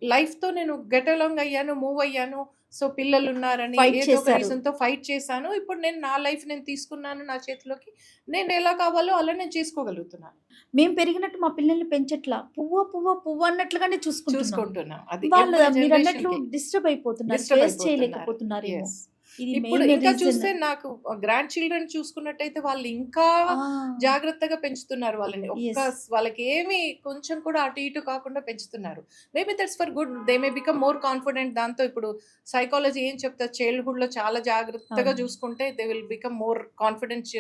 లైఫ్‌తో నేను గెట్ అలాంగ్ అయ్యాను, మూవ్ అయ్యాను. సో, పిల్లలున్నారని ఫైట్ ఏదో ఒక చేశారు. రీజన్‌తో ఫైట్ చేశాను. ఇప్పుడు నేను నా లైఫ్ నేను తీసుకున్నాను నా చేతిలోకి. నేను ఎలా కావాలో అలా నేను చేసుకోగలుగుతున్నాను. మేము పెరిగినట్టు మా పిల్లల్ని పెంచట్లా. పువ్వ, పువ్వ, పువ్వ అన్నట్లుగానే చూసుకుంటున్నాం. చూసుకుంటున్నాం. అది వాళ్ళు ఎవ్వరి మీరన్నట్లు జనరేషన్‌కి డిస్టర్బ్ అయిపోతున్నారు. డిస్టర్బ్ ఫేస్ అయిపోతున్నారు. చేయలేకపోతున్నారేమో. యెస్. ఇది ఇప్పుడు మెయిన్ ఇంకా రీజన్. చూస్తే నాకు గ్రాండ్ చిల్డ్రన్ చూసుకున్నట్టయితే వాళ్ళు ఇంకా ఆ! జాగ్రత్తగా పెంచుతున్నారు వాళ్ళని. యెస్. వాళ్ళకేమి కొంచెం కూడా అటు ఇటు కాకుండా పెంచుతున్నారు. Maybe that's for good. They may become more confident. దాంతో ఇప్పుడు సైకాలజీ ఏం చెప్తారు, చైల్డ్‌హుడ్‌లో చాలా జాగ్రత్తగా అవును. చూసుకుంటే they will become more confident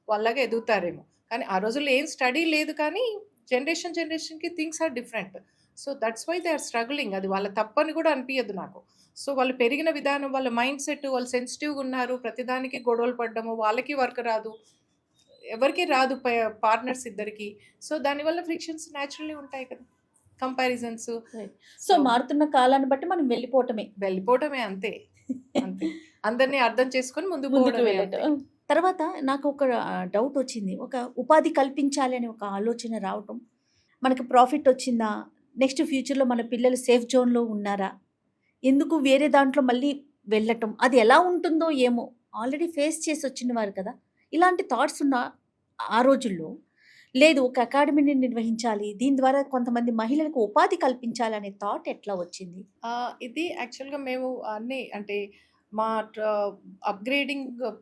వాళ్ళలాగా ఎదుగుతారేమో. కానీ ఆ రోజుల్లో ఏం స్టడీ లేదు కానీ జనరేషన్‌కి things are different. So that's why they are struggling. అది వాళ్ళ తప్పని కూడా అనిపియదు నాకు. సో వాళ్ళు పెరిగిన విధానం, వాళ్ళ మైండ్ సెట్, వాళ్ళు సెన్సిటివ్‌గా ఉన్నారు. ప్రతిదానికి గొడవలు పడ్డము, వాళ్ళకి వర్క్ రాదు. ఎవరికీ రాదు పార్ట్నర్స్ ఇద్దరికీ. సో దానివల్ల ఫ్రిక్షన్స్ న్యాచురల్లీ ఉంటాయి కదా! కంపారిజన్స్. రైట్. సో మారుతున్న కాలాన్ని బట్టి మనం వెళ్ళిపోవటమే. వెళ్ళిపోవటమే అంతే. అంతే. అందరిని అర్థం చేసుకొని ముందుకు ముందుకు పోవడమే అంతే. వెళ్ళటం. తర్వాత నాకు ఒక డౌట్ వచ్చింది. ఒక ఉపాధి కల్పించాలి అనే ఒక ఆలోచన రావటం. మనకి ప్రాఫిట్ వచ్చిందా? నెక్స్ట్ ఫ్యూచర్‌లో మన పిల్లలు సేఫ్ జోన్‌లో ఉన్నారా? ఎందుకు వేరే దాంట్లో మళ్ళీ వెళ్ళటం? అది ఎలా ఉంటుందో ఏమో! ఆల్రెడీ ఫేస్ చేసి వచ్చిన వారు కదా! ఇలాంటి థాట్స్ ఉన్న ఆ రోజుల్లో లేదు ఒక అకాడమీని నిర్వహించాలి. దీని ద్వారా కొంతమంది మహిళలకు ఉపాధి కల్పించాలి అనే థాట్ ఎట్లా వచ్చింది? ఇది యాక్చువల్‌గా మేము అన్నీ అంటే మా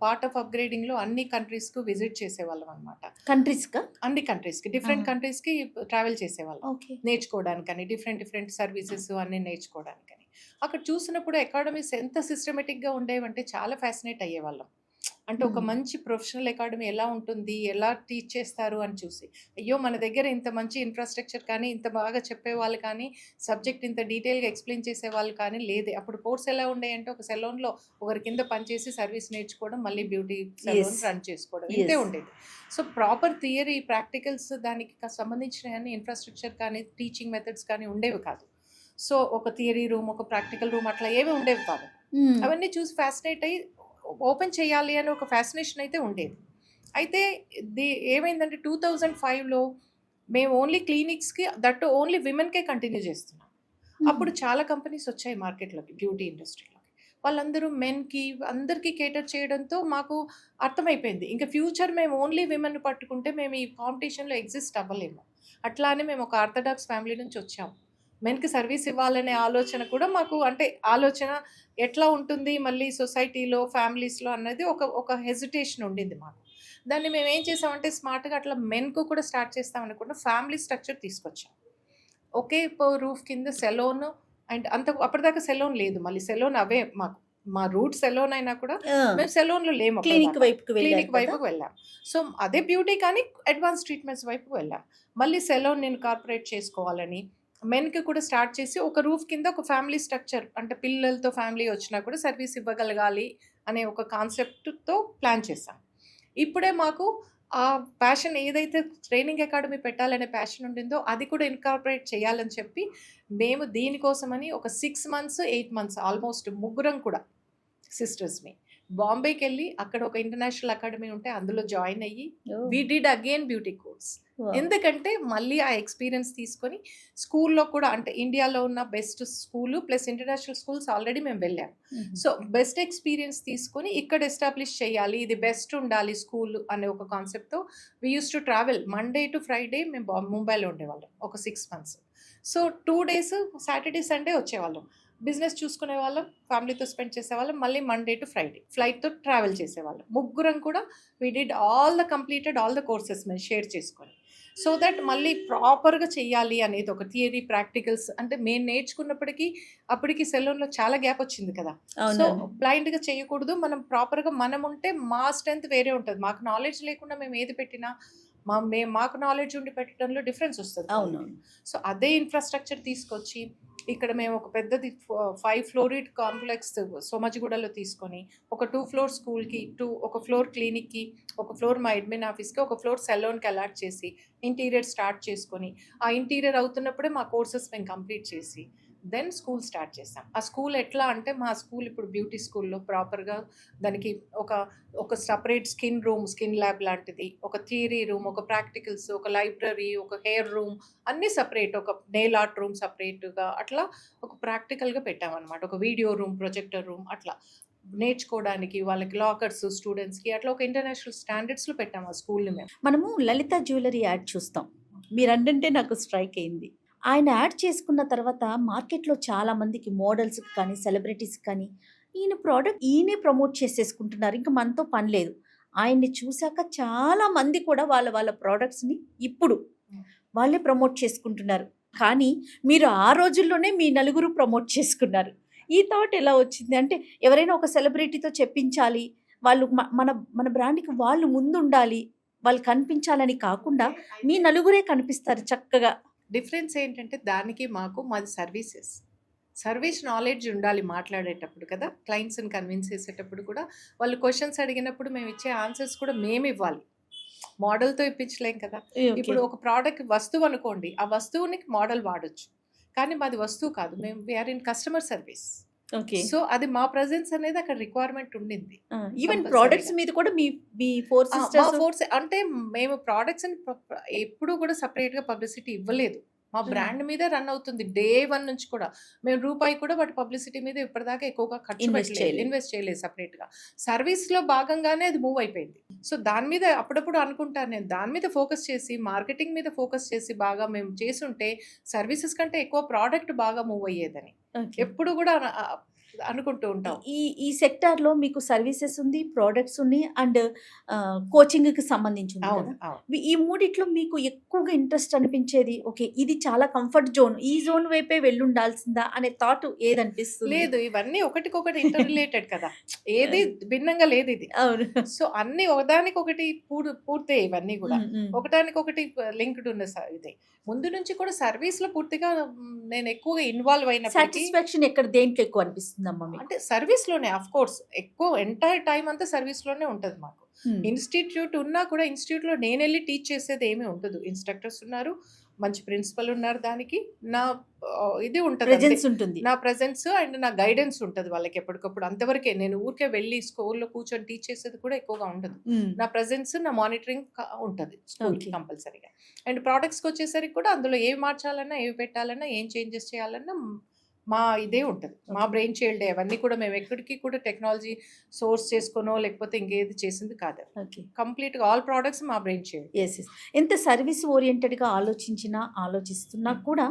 పార్ట్ ఆఫ్ అప్‌గ్రేడింగ్‌లో అన్ని కంట్రీస్‌కు విజిట్ చేసేవాళ్ళం అనమాట. కంట్రీస్‌కా? అన్ని కంట్రీస్‌కి, డిఫరెంట్ ఆ! కంట్రీస్‌కి ట్రావెల్ చేసేవాళ్ళం. ఓకే. నేర్చుకోవడానికని, డిఫరెంట్ సర్వీసెస్ అన్నీ నేర్చుకోవడానికని. అక్కడ చూసినప్పుడు అకాడమీస్ ఎంత సిస్టమాటిక్‌గా ఉండేవంటే చాలా ఫ్యాసినేట్ అయ్యేవాళ్ళం. అంటే ఒక హ్మ్. మంచి ప్రొఫెషనల్ అకాడమీ ఎలా ఉంటుంది, ఎలా టీచ్ చేస్తారు అని చూసి. అయ్యో! మన దగ్గర ఇంత మంచి ఇన్‌ఫ్రాస్ట్రక్చర్ కానీ, ఇంత బాగా చెప్పేవాళ్ళు కానీ, సబ్జెక్ట్ ఇంత డీటెయిల్‌గా ఎక్స్‌ప్లెయిన్ చేసేవాళ్ళు కానీ లేదే. అప్పుడు కోర్స్ ఎలా ఉండేయంటే ఒక సెలూన్‌లో ఒకరి కింద పనిచేసి సర్వీస్ నేర్చుకోవడం, మళ్ళీ బ్యూటీ సెలూన్ యెస్. రన్ చేసుకోవడం ఇంతే యెస్. ఉండేది. సో, ప్రాపర్ థియరీ, ప్రాక్టికల్స్ దానికి సంబంధించినయన్ని ఇన్‌ఫ్రాస్ట్రక్చర్ కానీ, టీచింగ్ మెథడ్స్ కానీ ఉండేవి కాదు. సో, ఒక థియరీ రూమ్, ఒక ప్రాక్టికల్ రూమ్ అట్లా ఏమి ఉండేవి కాదు. హ్మ్. అవన్నీ చూసి ఫ్యాసినేట్ అయ్యి ఓపెన్ చేయాలి అని ఒక ఫ్యాసినేషన్ అయితే ఉండేది. అయితే ఏమైందంటే 2005లో మేము ఓన్లీ క్లినిక్స్‌కి దట్ ఓన్లీ విమెన్‌కే కంటిన్యూ చేస్తున్నాం. హ్మ్. అప్పుడు చాలా కంపెనీస్ వచ్చాయి మార్కెట్‌లోకి, బ్యూటీ ఇండస్ట్రీలోకి. వాళ్ళందరూ మెన్‌కి అందరికీ కేటర్ చేయడంతో మాకు అర్థమైపోయింది. ఇంక ఫ్యూచర్ మేము ఓన్లీ విమెన్‌ని పట్టుకుంటే మేము ఈ కాంపిటీషన్‌లో ఎగ్జిస్ట్ అవ్వలేము. అట్లా అని మేము ఒక ఆర్థోడాక్స్ ఫ్యామిలీ నుంచి వచ్చాము. మెన్‌కి సర్వీస్ ఇవ్వాలనే ఆలోచన కూడా మాకు అంటే ఆలోచన ఎట్లా ఉంటుంది మళ్ళీ సొసైటీలో, ఫ్యామిలీస్‌లో అన్నది ఒక హెసిటేషన్ ఉండింది మాకు. దాన్ని మేమేం చేసామంటే స్మార్ట్‌గా అట్లా మెన్‌కు కూడా స్టార్ట్ చేస్తాం అనుకుంటే ఫ్యామిలీ స్ట్రక్చర్ తీసుకొచ్చాం. ఒకే రూఫ్ కింద సెలూన్ అండ్ అప్పటిదాకా సెలూన్ లేదు. మళ్ళీ సెలూన్ అవే మాకు. మా రూట్ సెలూన్ అయినా కూడా ఆ! మేము సెలూన్‌లో లేము క్లినిక్ అప్పటిదాకా. వైపుకి వెళ్లారు క్లినిక్ కదా! వైపుకి వెళ్ళాం. సో, అదే బ్యూటీ కానీ అడ్వాన్స్ ట్రీట్మెంట్స్ వైపుకి వెళ్ళాం. మళ్ళీ సెలూన్ నేను కార్పొరేట్ చేసుకోవాలని మెన్‌కి కూడా స్టార్ట్ చేసి ఒక రూఫ్ కింద ఒక ఫ్యామిలీ స్ట్రక్చర్ అంటే పిల్లలతో ఫ్యామిలీ వచ్చినా కూడా సర్వీస్ ఇవ్వగలగాలి అనే ఒక కాన్సెప్ట్‌తో ప్లాన్ చేశాం. ఇప్పుడే మాకు ఆ ప్యాషన్ ఏదైతే ట్రైనింగ్ అకాడమీ పెట్టాలనే ప్యాషన్ ఉండిందో అది కూడా ఇన్కార్పొరేట్ చేయాలని చెప్పి మేము దీనికోసమని ఒక 6 మంత్స్, 8 మంత్స్ ఆల్మోస్ట్ ముగ్గురం కూడా సిస్టర్స్‌మి బాంబేకెళ్ళి అక్కడ ఒక ఇంటర్నేషనల్ అకాడమీ ఉంటే అందులో జాయిన్ అయ్యి oh! We did again beauty course. Wow! ఎందుకంటే మళ్ళీ ఆ ఎక్స్‌పీరియన్స్ తీసుకొని స్కూల్‌లో కూడా అంటే ఇండియాలో ఉన్న best school plus international schools already మేము వెళ్ళాము. హుహు. సో, బెస్ట్ ఎక్స్‌పీరియన్స్ తీసుకొని ఇక్కడ ఎస్టాబ్లిష్ చేయాలి. ఇది బెస్ట్ ఉండాలి స్కూల్ అనే ఒక కాన్సెప్ట్‌తో we used to travel Monday to Friday మేము ముంబైలో ఉండేవాళ్ళం ఒక 6 months. So, 2 days Saturday, Sunday వచ్చేవాళ్ళం. బిజినెస్ చూసుకునేవాళ్ళం, ఫ్యామిలీతో స్పెండ్ చేసేవాళ్ళం. మళ్ళీ మండే టు ఫ్రైడే ఫ్లైట్‌తో ట్రావెల్ చేసేవాళ్ళం. ముగ్గురం కూడా we did completed all the courses మేము షేర్ చేసుకొని. సో దట్ మళ్ళీ ప్రాపర్‌గా చెయ్యాలి అనేది ఒక థియరీ, ప్రాక్టికల్స్ అంటే మేము నేర్చుకున్నప్పటికీ అప్పటికి సెలూన్‌లో చాలా గ్యాప్ వచ్చింది కదా! సో, అవునండి. బ్లైండ్‌గా చేయకూడదు. మనం ప్రాపర్‌గా మనముంటే మా స్ట్రెంత్ వేరే ఉంటది. మాకు నాలెడ్జ్ లేకుండా మేము ఏది పెట్టినా మాకు నాలెడ్జ్ ఉండి పెట్టడంలో డిఫరెన్స్ వస్తది వాళ్ళకి. అవునవును. సో, అదే ఇన్‌ఫ్రాస్ట్రక్చర్ తీసుకొచ్చి ఇక్కడ మేము ఒక పెద్దది 5 ఫ్లోరిడ్ కాంప్లెక్స్ సోమాజిగూడలో తీసుకొని ఒక 2 ఫ్లోర్ స్కూల్‌కి, ఒక ఫ్లోర్ క్లినిక్‌కి, ఒక ఫ్లోర్ మా అడ్మిన్ ఆఫీస్‌కి, ఒక ఫ్లోర్ సెలూన్‌కి అలాట్ చేసి ఇంటీరియర్ స్టార్ట్ చేసుకొని, ఆ ఇంటీరియర్ అవుతున్నప్పుడే మా కోర్సెస్ మేము కంప్లీట్ చేసి దెన్ స్కూల్ స్టార్ట్ చేసాం. ఆ స్కూల్ ఎట్లా అంటే మా స్కూల్ ఇప్పుడు బ్యూటీ స్కూల్లో ప్రాపర్గా దానికి ఒక ఒక సపరేట్ స్కిన్ ల్యాబ్ లాంటిది, ఒక థియరీ రూమ్, ఒక ప్రాక్టికల్స్, ఒక లైబ్రరీ, ఒక హెయిర్ రూమ్ అన్నీ సపరేట్, ఒక నెయిల్ ఆర్ట్ రూమ్ సపరేట్గా అట్లా ఒక ప్రాక్టికల్గా పెట్టామన్నమాట. ఒక వీడియో రూమ్, ప్రొజెక్టర్ రూమ్ అట్లా నేర్చుకోవడానికి వాళ్ళకి లాకర్స్ స్టూడెంట్స్కి అట్లా ఒక ఇంటర్నేషనల్ స్టాండర్డ్స్లో పెట్టాము ఆ స్కూల్ని మేము. మనము లలిత జ్యువెలరీ యాడ్ చూస్తాం. మీరంటే నాకు స్ట్రైక్ అయింది. ఆయన యాడ్ చేసుకున్న తర్వాత మార్కెట్లో చాలా మందికి మోడల్స్కి కానీ సెలబ్రిటీస్కి కానీ ఈయన ప్రోడక్ట్ ఈయనే ప్రమోట్ చేసేసుకుంటున్నారు. ఇంకా మనతో పని లేదు. ఆయన్ని చూశాక చాలా మంది కూడా వాళ్ళ వాళ్ళ ప్రోడక్ట్స్ని ఇప్పుడు వాళ్ళే ప్రమోట్ చేసుకుంటున్నారు. కానీ మీరు ఆ రోజుల్లోనే మీ నలుగురు ప్రమోట్ చేసుకున్నారు. ఈ థాట్ ఎలా వచ్చింది? అంటే ఎవరైనా ఒక సెలబ్రిటీతో చెప్పించాలి, వాళ్ళు మన మన బ్రాండ్కి వాళ్ళు ముందుండాలి, వాళ్ళు కనిపించాలని కాకుండా మీ నలుగురే కనిపిస్తారు చక్కగా. డిఫరెన్స్ ఏంటంటే దానికి మాది సర్వీస్ నాలెడ్జ్ ఉండాలి మాట్లాడేటప్పుడు కదా. క్లయింట్స్ని కన్విన్స్ చేసేటప్పుడు కూడా వాళ్ళు క్వశ్చన్స్ అడిగినప్పుడు మేము ఇచ్చే ఆన్సర్స్ కూడా మేము ఇవ్వాలి. మోడల్తో ఇప్పించలేం కదా. ఇప్పుడు ఒక ప్రోడక్ట్ వస్తువు అనుకోండి, ఆ వస్తువుని మోడల్ వాడొచ్చు, కానీ మాది వస్తువు కాదు, మేము we are in customer service. So అది మా ప్రెజెన్స్ అనేది అక్కడ రిక్వైర్మెంట్ ఉండింది. ఈవెన్ ప్రోడక్ట్స్ మీద కూడా మీ ఫోర్స్ అంటే మేము ప్రోడక్ట్స్ ఎప్పుడు కూడా సపరేట్ గా పబ్లిసిటీ ఇవ్వలేదు. మా బ్రాండ్ మీద రన్ అవుతుంది డే 1 నుంచి కూడా. మేము రూపాయి కూడా వాటి పబ్లిసిటీ మీద ఇప్పటిదాకా ఎక్కువగా ఇన్వెస్ట్ చేయలేదు సపరేట్ గా. సర్వీస్ లో భాగంగానే అది మూవ్ అయిపోయింది. సో దాని మీద అప్పుడప్పుడు అనుకుంటాను నేను, దాని మీద ఫోకస్ చేసి మార్కెటింగ్ మీద ఫోకస్ చేసి బాగా మేము చేసుంటే సర్వీసెస్ కంటే ఎక్కువ ప్రోడక్ట్ బాగా మూవ్ అయ్యేదని ఎప్పుడు కూడా అనుకుంటూ ఉంటాం. ఈ సెక్టార్లో మీకు సర్వీసెస్ ఉంది, ప్రోడక్ట్స్ ఉన్నాయి, అండ్ కోచింగ్కి సంబంధించి ఉంది కదా. ఈ మూడిట్లో మీకు ఎక్కువగా ఇంట్రెస్ట్ అనిపించేది, ఓకే ఇది చాలా కంఫర్ట్ జోన్, ఈ జోన్ వైపే వెళ్ళుండాల్సిందా అనే థాట్ ఏదనిపిస్తుంది? లేదు, ఇవన్నీ ఒకటికొకటి ఇంటర్ రిలేటెడ్ కదా, ఏది భిన్నంగా లేదు ఇది. అవును. సో అన్ని ఒకదానికొకటి పూర్తి, ఇవన్నీ కూడా ఒకదానికొకటి లింక్డ్ ఉన్న ఇదే. ముందు నుంచి కూడా సర్వీస్ లో పూర్తిగా నేను ఎక్కువగా ఇన్వాల్వ్ అయిన సాటిస్ఫాక్షన్ ఎక్కడ దేంట్లో ఎక్కువ అనిపిస్తుంది అంటే సర్వీస్ లోనే. ఆఫ్ కోర్స్ ఎక్కువ ఎంటైర్ టైం అంతా సర్వీస్ లోనే ఉంటది మాకు. ఇన్స్టిట్యూట్ ఉన్నా కూడా ఇన్స్టిట్యూట్ లో నేను వెళ్ళి టీచ్ చేసేది ఏమీ ఉండదు. ఇన్స్ట్రక్టర్స్ ఉన్నారు, మంచి ప్రిన్సిపల్ ఉన్నారు, దానికి నా ఇది ఉంటుంది, నా ప్రెజెన్స్ అండ్ నా గైడెన్స్ ఉంటుంది వాళ్ళకి ఎప్పటికప్పుడు. అంతవరకే, నేను ఊరికే వెళ్ళి స్కూల్లో కూర్చొని టీచ్ చేసేది కూడా ఎక్కువగా ఉండదు. నా ప్రెజెన్స్, నా మానిటరింగ్ ఉంటుంది స్కూల్కి కంపల్సరీగా. అండ్ ప్రోడక్ట్స్కి వచ్చేసరికి కూడా అందులో ఏవి మార్చాలన్నా, ఏవి పెట్టాలన్నా, ఏం చేంజెస్ చేయాలన్నా మా ఇదే ఉంటుంది, మా బ్రెయిన్ చైల్డ్. అవన్నీ కూడా మేము ఎక్కడికి కూడా టెక్నాలజీ సోర్స్ చేసుకోనో లేకపోతే ఇంకేది చేసింది కాదు. కంప్లీట్గా ఆల్ ప్రోడక్ట్స్ మా బ్రెయిన్ చైల్డ్. ఎస్, ఎంత సర్వీస్ ఓరియంటెడ్గా ఆలోచిస్తున్నా కూడా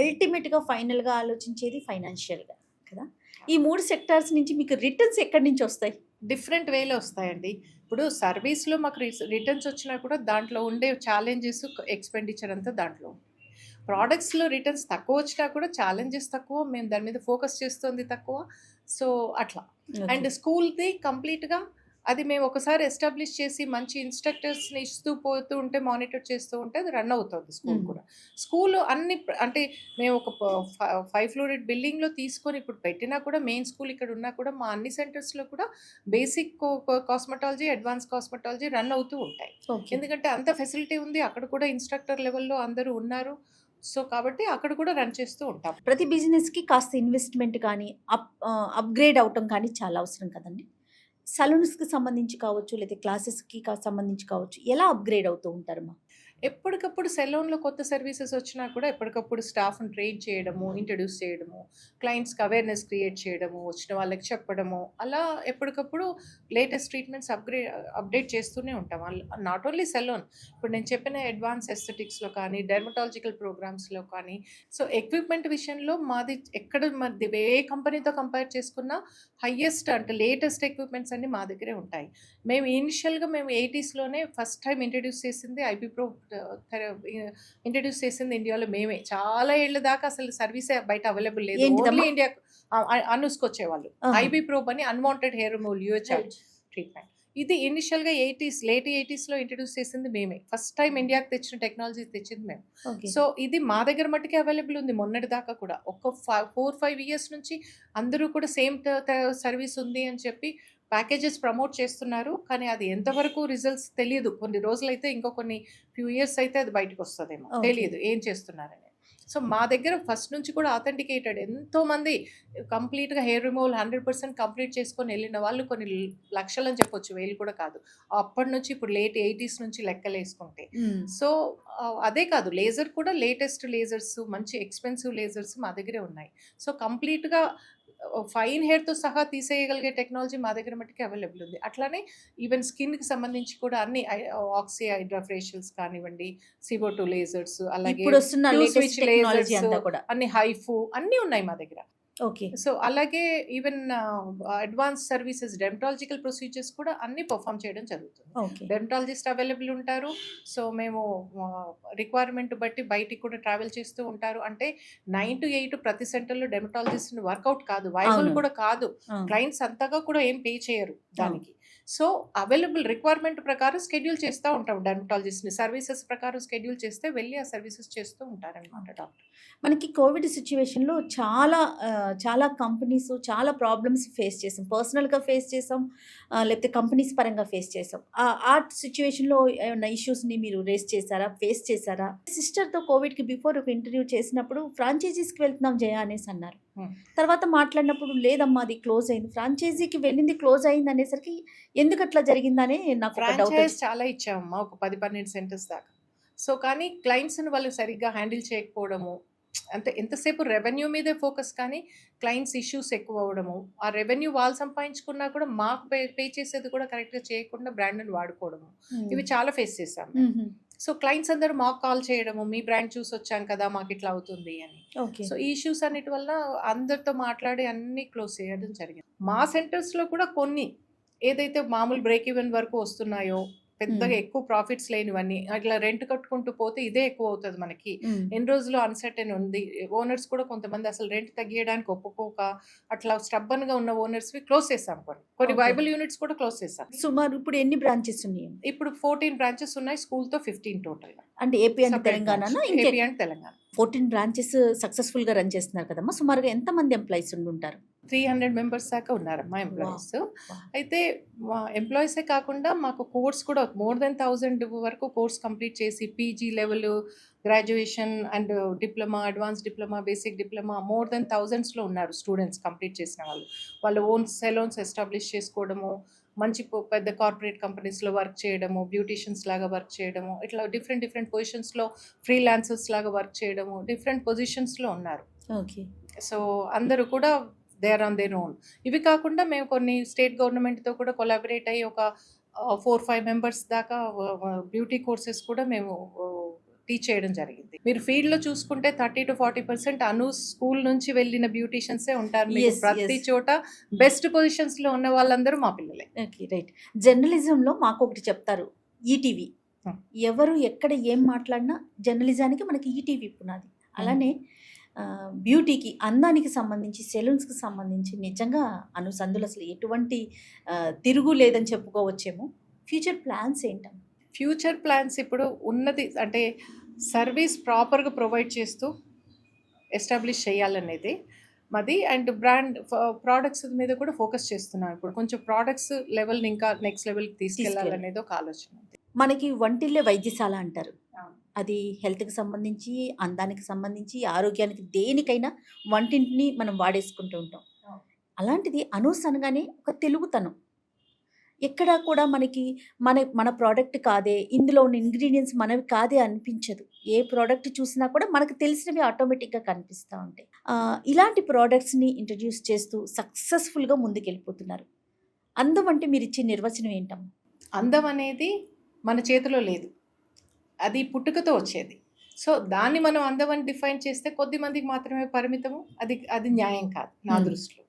అల్టిమేట్గా ఫైనల్గా ఆలోచించేది ఫైనాన్షియల్గా కదా. ఈ 3 సెక్టార్స్ నుంచి మీకు రిటర్న్స్ ఎక్కడి నుంచి వస్తాయి? డిఫరెంట్ వేలో వస్తాయండి. ఇప్పుడు సర్వీస్లో మాకు రిటర్న్స్ వచ్చినా కూడా దాంట్లో ఉండే ఛాలెంజెస్, ఎక్స్పెండిచర్ అంతా దాంట్లో. ప్రోడక్ట్స్లో రిటర్న్స్ తక్కువ వచ్చినా కూడా ఛాలెంజెస్ తక్కువ, మేము దాని మీద ఫోకస్ చేస్తుంది తక్కువ. సో అట్లా. అండ్ స్కూల్ది కంప్లీట్గా అది మేము ఒకసారి ఎస్టాబ్లిష్ చేసి మంచి ఇన్స్ట్రక్టర్స్ని ఇస్తూ పోతూ ఉంటే, మానిటర్ చేస్తూ ఉంటే అది రన్ అవుతుంది స్కూల్ కూడా. స్కూల్ అన్ని అంటే మేము ఒక 5 ఫ్లోరెడ్ బిల్డింగ్లో తీసుకొని ఇప్పుడు పెట్టినా కూడా, మెయిన్ స్కూల్ ఇక్కడ ఉన్నా కూడా మా అన్ని సెంటర్స్లో కూడా basic cosmetology, advance cosmetology run అవుతూ ఉంటాయి. ఎందుకంటే అంత ఫెసిలిటీ ఉంది, అక్కడ కూడా ఇన్స్ట్రక్టర్ లెవెల్లో అందరూ ఉన్నారు. సో కాబట్టి అక్కడ కూడా రన్ చేస్తూ ఉంటాం. ప్రతి బిజినెస్కి కాస్త ఇన్వెస్ట్మెంట్ కానీ అప్గ్రేడ్ అవటం కానీ చాలా అవసరం కదండి. సలూన్స్కి సంబంధించి కావచ్చు, లేదా క్లాసెస్కి సంబంధించి కావచ్చు, ఎలా అప్గ్రేడ్ అవుతూ ఉంటారమ్మా? ఎప్పటికప్పుడు సెలూన్లో కొత్త సర్వీసెస్ వచ్చినా కూడా ఎప్పటికప్పుడు స్టాఫ్ని ట్రైన్ చేయడము, ఇంట్రడ్యూస్ చేయడము, క్లయింట్స్కి అవేర్నెస్ క్రియేట్ చేయడము, వచ్చిన వాళ్ళకి చెప్పడము, అలా ఎప్పటికప్పుడు లేటెస్ట్ ట్రీట్మెంట్స్ అప్డేట్ చేస్తూనే ఉంటాం. నాట్ ఓన్లీ సెలూన్, ఇప్పుడు నేను చెప్పిన అడ్వాన్స్ ఎస్థెటిక్స్లో కానీ, డెర్మటాలజికల్ ప్రోగ్రామ్స్లో కానీ. సో ఎక్విప్మెంట్ విషయంలో మాది ఏ కంపెనీతో కంపేర్ చేసుకున్నా హయ్యెస్ట్ అంటే లేటెస్ట్ ఎక్విప్మెంట్స్ అన్ని మా దగ్గరే ఉంటాయి. మేము ఇనిషియల్గా 80sలోనే ఫస్ట్ టైం ఇంట్రడ్యూస్ చేసింది ఐబీ ప్రో ఇంట్రడ్యూస్ చేసింది ఇండియాలో మేమే. చాలా ఏళ్ళ దాకా అసలు సర్వీసే బయట అవైలబుల్ లేదు. ఓన్లీ ఇండియా అనుసుకొచ్చేవాళ్ళు. ఐబీ ప్రోబ్ అని unwanted hair removal UHR treatment. ఇది ఇనిషియల్గా లేట్ 80sలో ఇంట్రడ్యూస్ చేసింది మేమే. ఫస్ట్ టైం ఇండియాకి తెచ్చిన టెక్నాలజీ తెచ్చింది మేము. సో ఇది మా దగ్గర మట్టుకే అవైలబుల్ ఉంది మొన్నటి దాకా కూడా. ఒక 4-5 years నుంచి అందరూ కూడా సేమ్ సర్వీస్ ఉంది అని చెప్పి ప్యాకేజెస్ ప్రమోట్ చేస్తున్నారు. కానీ అది ఎంతవరకు రిజల్ట్స్ తెలియదు. కొన్ని రోజులైతే, ఇంకో కొన్ని ఫ్యూ ఇయర్స్ అయితే అది బయటకు వస్తుందేమో, తెలియదు ఏం చేస్తున్నారని. సో మా దగ్గర ఫస్ట్ నుంచి కూడా ఆథెంటికేటెడ్ ఎంతోమంది కంప్లీట్గా హెయిర్ రిమూవల్ 100% కంప్లీట్ చేసుకొని వెళ్ళిన వాళ్ళు కొన్ని లక్షలు అని చెప్పొచ్చు, వేలు కూడా కాదు. అప్పటి నుంచి ఇప్పుడు లేట్ 80s నుంచి లెక్కలు వేసుకుంటే. సో అదే కాదు, లేజర్ కూడా లేటెస్ట్ లేజర్స్, మంచి ఎక్స్పెన్సివ్ లేజర్స్ మా దగ్గరే ఉన్నాయి. సో కంప్లీట్గా ఫైన్ హెయిర్తో సహా తీసేయగలిగే టెక్నాలజీ మా దగ్గర మట్టుకు అవైలబుల్ ఉంది. అట్లానే ఈవెన్ స్కిన్కి సంబంధించి కూడా అన్ని ఆక్సీ హైడ్రా ఫేషియల్స్ కానివ్వండి, CO2 లేజర్స్, అలాగే ఇప్పుడు వస్తున్న Q latest switch technology lasers, అంతా కూడా. అన్ని హైఫు అన్నీ ఉన్నాయి మా దగ్గర. ఓకే. సో అలాగే even advance services, dermatological procedures కూడా అన్ని పర్ఫామ్ చేయడం జరుగుతుంది. ఓకే. డెర్మటాలజిస్ట్ అవైలబుల్ ఉంటారు. సో మేము రిక్వైర్మెంట్ బట్టి బయటికి కూడా ట్రావెల్ చేస్తూ ఉంటారు. అంటే 9 to 8 ప్రతి సెంటర్లో డెర్మటాలజిస్ట్ వర్కౌట్ కాదు, వైబుల్ అవును. కూడా కాదు. క్లయింట్స్ అంతగా కూడా ఏం పే చేయరు దానికి. సో అవైలబుల్ రిక్వైర్మెంట్ ప్రకారం స్కెడ్యూల్ చేస్తూ ఉంటాం డెర్మటాలజిస్ట్ని. సర్వీసెస్ ప్రకారం స్కెడ్యూల్ చేస్తే వెళ్ళి ఆ సర్వీసెస్ చేస్తూ ఉంటారనమాట డాక్టర్. మనకి కోవిడ్ సిచ్యువేషన్లో చాలా కంపెనీస్ చాలా ప్రాబ్లమ్స్ ఫేస్ చేసాం. పర్సనల్గా ఫేస్ చేసాం, లేకపోతే కంపెనీస్ పరంగా ఫేస్ చేసాం. ఆ సిచ్యువేషన్లో ఏమైనా ఇష్యూస్ని మీరు రేస్ చేశారా, ఫేస్ చేశారా? సిస్టర్తో కోవిడ్కి బిఫోర్ ఒక ఇంటర్వ్యూ చేసినప్పుడు ఫ్రాంచైజీస్కి వెళ్తున్నాం జయ అనేసి అన్నారు. తర్వాత మాట్లాడినప్పుడు లేదమ్మా అది క్లోజ్ అయింది, ఫ్రాంచైజీకి వెళ్ళింది క్లోజ్ అయింది అనేసరికి ఎందుకు అట్లా జరిగిందని నాకు ఒక డౌట్. ఫ్రాంచైజ్ చాలా ఇచ్చామమ్మా, ఒక 10-12 సెంటర్స్ దాకా. సో కానీ క్లయింట్స్ని వాళ్ళు సరిగ్గా హ్యాండిల్ చేయకపోవడము, అంటే ఎంతసేపు రెవెన్యూ మీదే ఫోకస్ కానీ క్లయింట్స్ ఇష్యూస్ ఎక్కువ అవ్వడము, ఆ రెవెన్యూ వాళ్ళు సంపాదించుకున్నా కూడా మాకు పే చేసేది కూడా కరెక్ట్గా చేయకుండా బ్రాండ్ని వాడుకోవడము, ఇవి చాలా ఫేస్ చేశాము. సో క్లయింట్స్ అందరూ మాకు కాల్ చేయడము, మీ బ్రాండ్ చూసి వచ్చాం కదా మాకు ఇట్లా అవుతుంది అని. ఓకే. సో ఈ ఇష్యూస్ అన్నిటి వల్ల అందరితో మాట్లాడి అన్ని క్లోజ్ చేయడం జరిగింది. మా సెంటర్స్లో కూడా కొన్ని ఏదైతే మామూలు బ్రేక్ ఈవెన్ వరకు వస్తున్నాయో, పెద్దగా ఎక్కువ ప్రాఫిట్స్ లేనివన్నీ అట్లా రెంట్ కట్టుకుంటూ పోతే ఇదే ఎక్కువ అవుతుంది మనకి. ఎన్ని రోజులు అన్సర్టెన్ ఉంది. ఓనర్స్ కూడా కొంతమంది అసలు రెంట్ తగ్గియడానికి ఒప్పుకోక అట్లా స్టబ్బన్ గా ఉన్న ఓనర్స్ క్లోజ్ చేసాం. కొన్ని వైబుల్ యూనిట్స్ కూడా క్లోజ్ చేసాం. సుమారు ఇప్పుడు ఎన్ని బ్రాంచెస్ ఉన్నాయి? ఇప్పుడు 14 బ్రాంచెస్ ఉన్నాయి, స్కూల్ తో 15 టోటల్. అంటే AP and Telangana? AP and Telangana 14 branches successful గా రన్ చేస్తున్నారు కదమ్మా. సుమారుగా ఎంత మంది ఎంప్లాయీస్ ఉంటారు? 300 మెంబర్స్ దాకా ఉన్నారమ్మా ఎంప్లాయీస్. అయితే ఎంప్లాయీసే కాకుండా మాకు కోర్స్ కూడా మోర్ దెన్ 1000 వరకు కోర్స్ కంప్లీట్ చేసి PG level, graduation and diploma, advance diploma, basic diploma more than 1000sలో ఉన్నారు స్టూడెంట్స్ కంప్లీట్ చేసిన వాళ్ళు. వాళ్ళు ఓన్ సెలూన్స్ ఎస్టాబ్లిష్ చేసుకోవడము, మంచి పెద్ద కార్పొరేట్ కంపెనీస్లో వర్క్ చేయడము, బ్యూటీషియన్స్ లాగా వర్క్ చేయడము, ఇట్లా డిఫరెంట్ పొజిషన్స్లో ఫ్రీలాన్సర్స్ లాగా వర్క్ చేయడము, డిఫరెంట్ పొజిషన్స్లో ఉన్నారు. ఓకే. సో అందరూ కూడా they are on their own. ఇవి కాకుండా మేము కొన్ని స్టేట్ గవర్నమెంట్తో కూడా కొలాబరేట్ అయ్యి ఒక 4-5 మెంబర్స్ దాకా బ్యూటీ కోర్సెస్ కూడా మేము టీచ్ చేయడం జరిగింది. మీరు ఫీల్డ్లో చూసుకుంటే 30 to 40% అను స్కూల్ నుంచి వెళ్ళిన బ్యూటీషియన్సే ఉంటారు. మీకు ప్రతి చోట బెస్ట్ పొజిషన్స్లో ఉన్న వాళ్ళందరూ మా పిల్లలే. Okay, right. జర్నలిజంలో మాకు ఒకటి చెప్తారు, ఈటీవీ. ఎవరు ఎక్కడ ఏం మాట్లాడినా జర్నలిజానికి మనకి ఈటీవీ పునాది. అలానే బ్యూటీకి, అందానికి సంబంధించి, సెలూన్స్కి సంబంధించి నిజంగా అనుసందులు అసలు ఎటువంటి తిరుగు లేదని చెప్పుకోవచ్చేమో. ఫ్యూచర్ ప్లాన్స్ ఏంటమ్మా? ఫ్యూచర్ ప్లాన్స్ ఇప్పుడు ఉన్నది అంటే సర్వీస్ ప్రాపర్గా ప్రొవైడ్ చేస్తూ ఎస్టాబ్లిష్ చేయాలనేది మాది. అండ్ బ్రాండ్ ప్రోడక్ట్స్ మీద కూడా ఫోకస్ చేస్తున్నాం. ఇప్పుడు కొంచెం ప్రోడక్ట్స్ లెవెల్ని ఇంకా నెక్స్ట్ లెవెల్కి తీసుకెళ్ళాలనేది ఒక ఆలోచన. మనకి వంటిల్లే వైద్యశాల అంటారు. అది హెల్త్కి సంబంధించి, అందానికి సంబంధించి, ఆరోగ్యానికి, దేనికైనా వంటింటిని మనం వాడేసుకుంటూ ఉంటాం. అలాంటిది అనూస్ అనగానే ఒక తెలుగుతనం. ఎక్కడా కూడా మనకి మన ప్రోడక్ట్ కాదే, ఇందులో ఉన్న ఇంగ్రీడియంట్స్ మనవి కాదే అనిపించదు. ఏ ప్రోడక్ట్ చూసినా కూడా మనకు తెలిసినవి ఆటోమేటిక్గా కనిపిస్తూ ఉంటాయి. ఇలాంటి ప్రోడక్ట్స్ని ఇంట్రడ్యూస్ చేస్తూ సక్సెస్ఫుల్గా ముందుకెళ్ళిపోతున్నారు. అందం అంటే మీరు ఇచ్చే నిర్వచనం ఏంటమ్మా? అందం అనేది మన చేతిలో లేదు, అది పుట్టుకతో వచ్చేది. సో దాన్ని మనం అందం అని డిఫైన్ చేస్తే కొద్ది మందికి మాత్రమే పరిమితము, అది న్యాయం కాదు నా దృష్టిలో.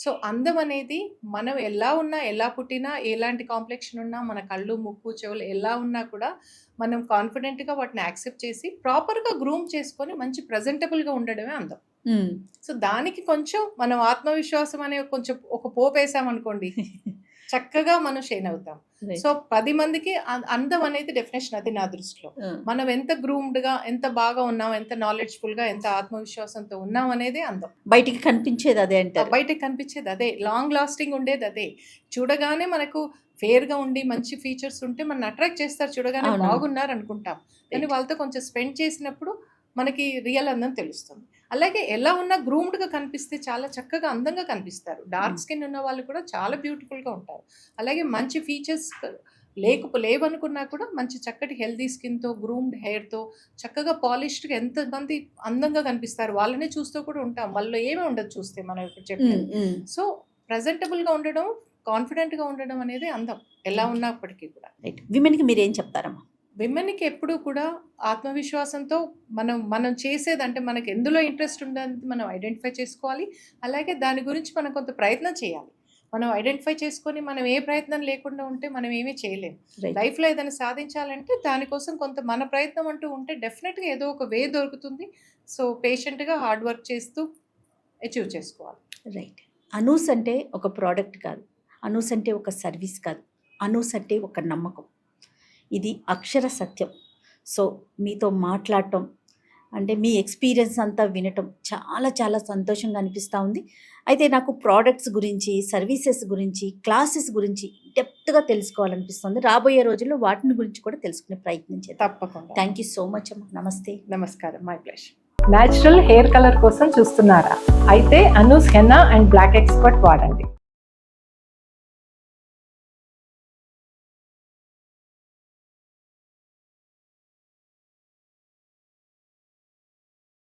సో అందం అనేది మనం ఎలా ఉన్నా, ఎలా పుట్టినా, ఎలాంటి కాంప్లెక్షన్ ఉన్నా, మన కళ్ళు, ముక్కు, చెవులు ఎలా ఉన్నా కూడా మనం కాన్ఫిడెంట్గా వాటిని యాక్సెప్ట్ చేసి ప్రాపర్గా గ్రూమ్ చేసుకొని మంచి ప్రజెంటబుల్గా ఉండడమే అందం. సో దానికి కొంచెం మనం ఆత్మవిశ్వాసం అనే కొంచెం ఒక పోపు వేసామనుకోండి, చక్కగా మనం షైన్ అవుతాం. సో 10 మందికి అందం అనేది డెఫినేషన్, అది నా దృష్టిలో. మనం ఎంత గ్రూమ్డ్గా, ఎంత బాగా ఉన్నాం, ఎంత నాలెడ్జ్ఫుల్గా, ఎంత ఆత్మవిశ్వాసంతో ఉన్నాం అనేది అందం. బయటికి కనిపించేది అదే అంటారు. బయటకు కనిపించేది అదే, లాంగ్ లాస్టింగ్ ఉండేది అదే. చూడగానే మనకు ఫేర్గా ఉండి మంచి ఫీచర్స్ ఉంటే మనం అట్రాక్ట్ చేస్తారు, చూడగానే బాగున్నారు అనుకుంటాం. కానీ వాళ్ళతో కొంచెం స్పెండ్ చేసినప్పుడు మనకి రియల్ అందం తెలుస్తుంది. అలాగే ఎలా ఉన్నా గ్రూమ్డ్గా కనిపిస్తే చాలా చక్కగా అందంగా కనిపిస్తారు. డార్క్ స్కిన్ ఉన్న వాళ్ళు కూడా చాలా బ్యూటిఫుల్గా ఉంటారు. అలాగే మంచి ఫీచర్స్ లేవనుకున్నా కూడా మంచి చక్కటి హెల్దీ స్కిన్తో గ్రూమ్డ్ హెయిర్తో చక్కగా పాలిష్డ్గా ఎంతమంది అందంగా కనిపిస్తారు. వాళ్ళనే చూస్తూ కూడా ఉంటాం. వాళ్ళు ఏమీ ఉండదు చూస్తే మనం ఇప్పుడు చెప్పినట్టు. సో ప్రజెంటబుల్గా ఉండడం, కాన్ఫిడెంట్గా ఉండడం అనేది అందం ఎలా ఉన్నప్పటికీ కూడా. రైట్. విమెన్కి మీరు ఏం చెప్తారమ్మా? విమెన్కి ఎప్పుడూ కూడా ఆత్మవిశ్వాసంతో మనం చేసేదంటే మనకి ఎందులో ఇంట్రెస్ట్ ఉందని మనం ఐడెంటిఫై చేసుకోవాలి. అలాగే దాని గురించి మనం కొంత ప్రయత్నం చేయాలి. మనం ఐడెంటిఫై చేసుకొని మనం ఏ ప్రయత్నం లేకుండా ఉంటే మనం ఏమీ చేయలేము. Right. లైఫ్లో ఏదైనా సాధించాలంటే దానికోసం కొంత మన ప్రయత్నం అంటూ ఉంటే డెఫినెట్గా ఏదో ఒక వే దొరుకుతుంది. సో పేషెంట్గా హార్డ్ వర్క్ చేస్తూ అచీవ్ చేసుకోవాలి. రైట్. అనూస్ అంటే ఒక ప్రోడక్ట్ కాదు, అనూస్ అంటే ఒక సర్వీస్ కాదు, అనూస్ అంటే ఒక నమ్మకం. ఇది అక్షర సత్యం. సో మీతో మాట్లాడటం అంటే మీ ఎక్స్పీరియన్స్ అంతా వినటం చాలా చాలా సంతోషంగా అనిపిస్తూ ఉంది. అయితే నాకు ప్రోడక్ట్స్ గురించి, సర్వీసెస్ గురించి, క్లాసెస్ గురించి డెప్త్గా తెలుసుకోవాలనిపిస్తుంది. రాబోయే రోజుల్లో వాటిని గురించి కూడా తెలుసుకునే ప్రయత్నం చేద్దాం. తప్పకుండా. థ్యాంక్ యూ సో మచ్ అమ్మా. నమస్తే. నమస్కారం. My pleasure. Natural hair colour కోసం చూస్తున్నారా? అయితే Anoos henna and black expert వాడండి.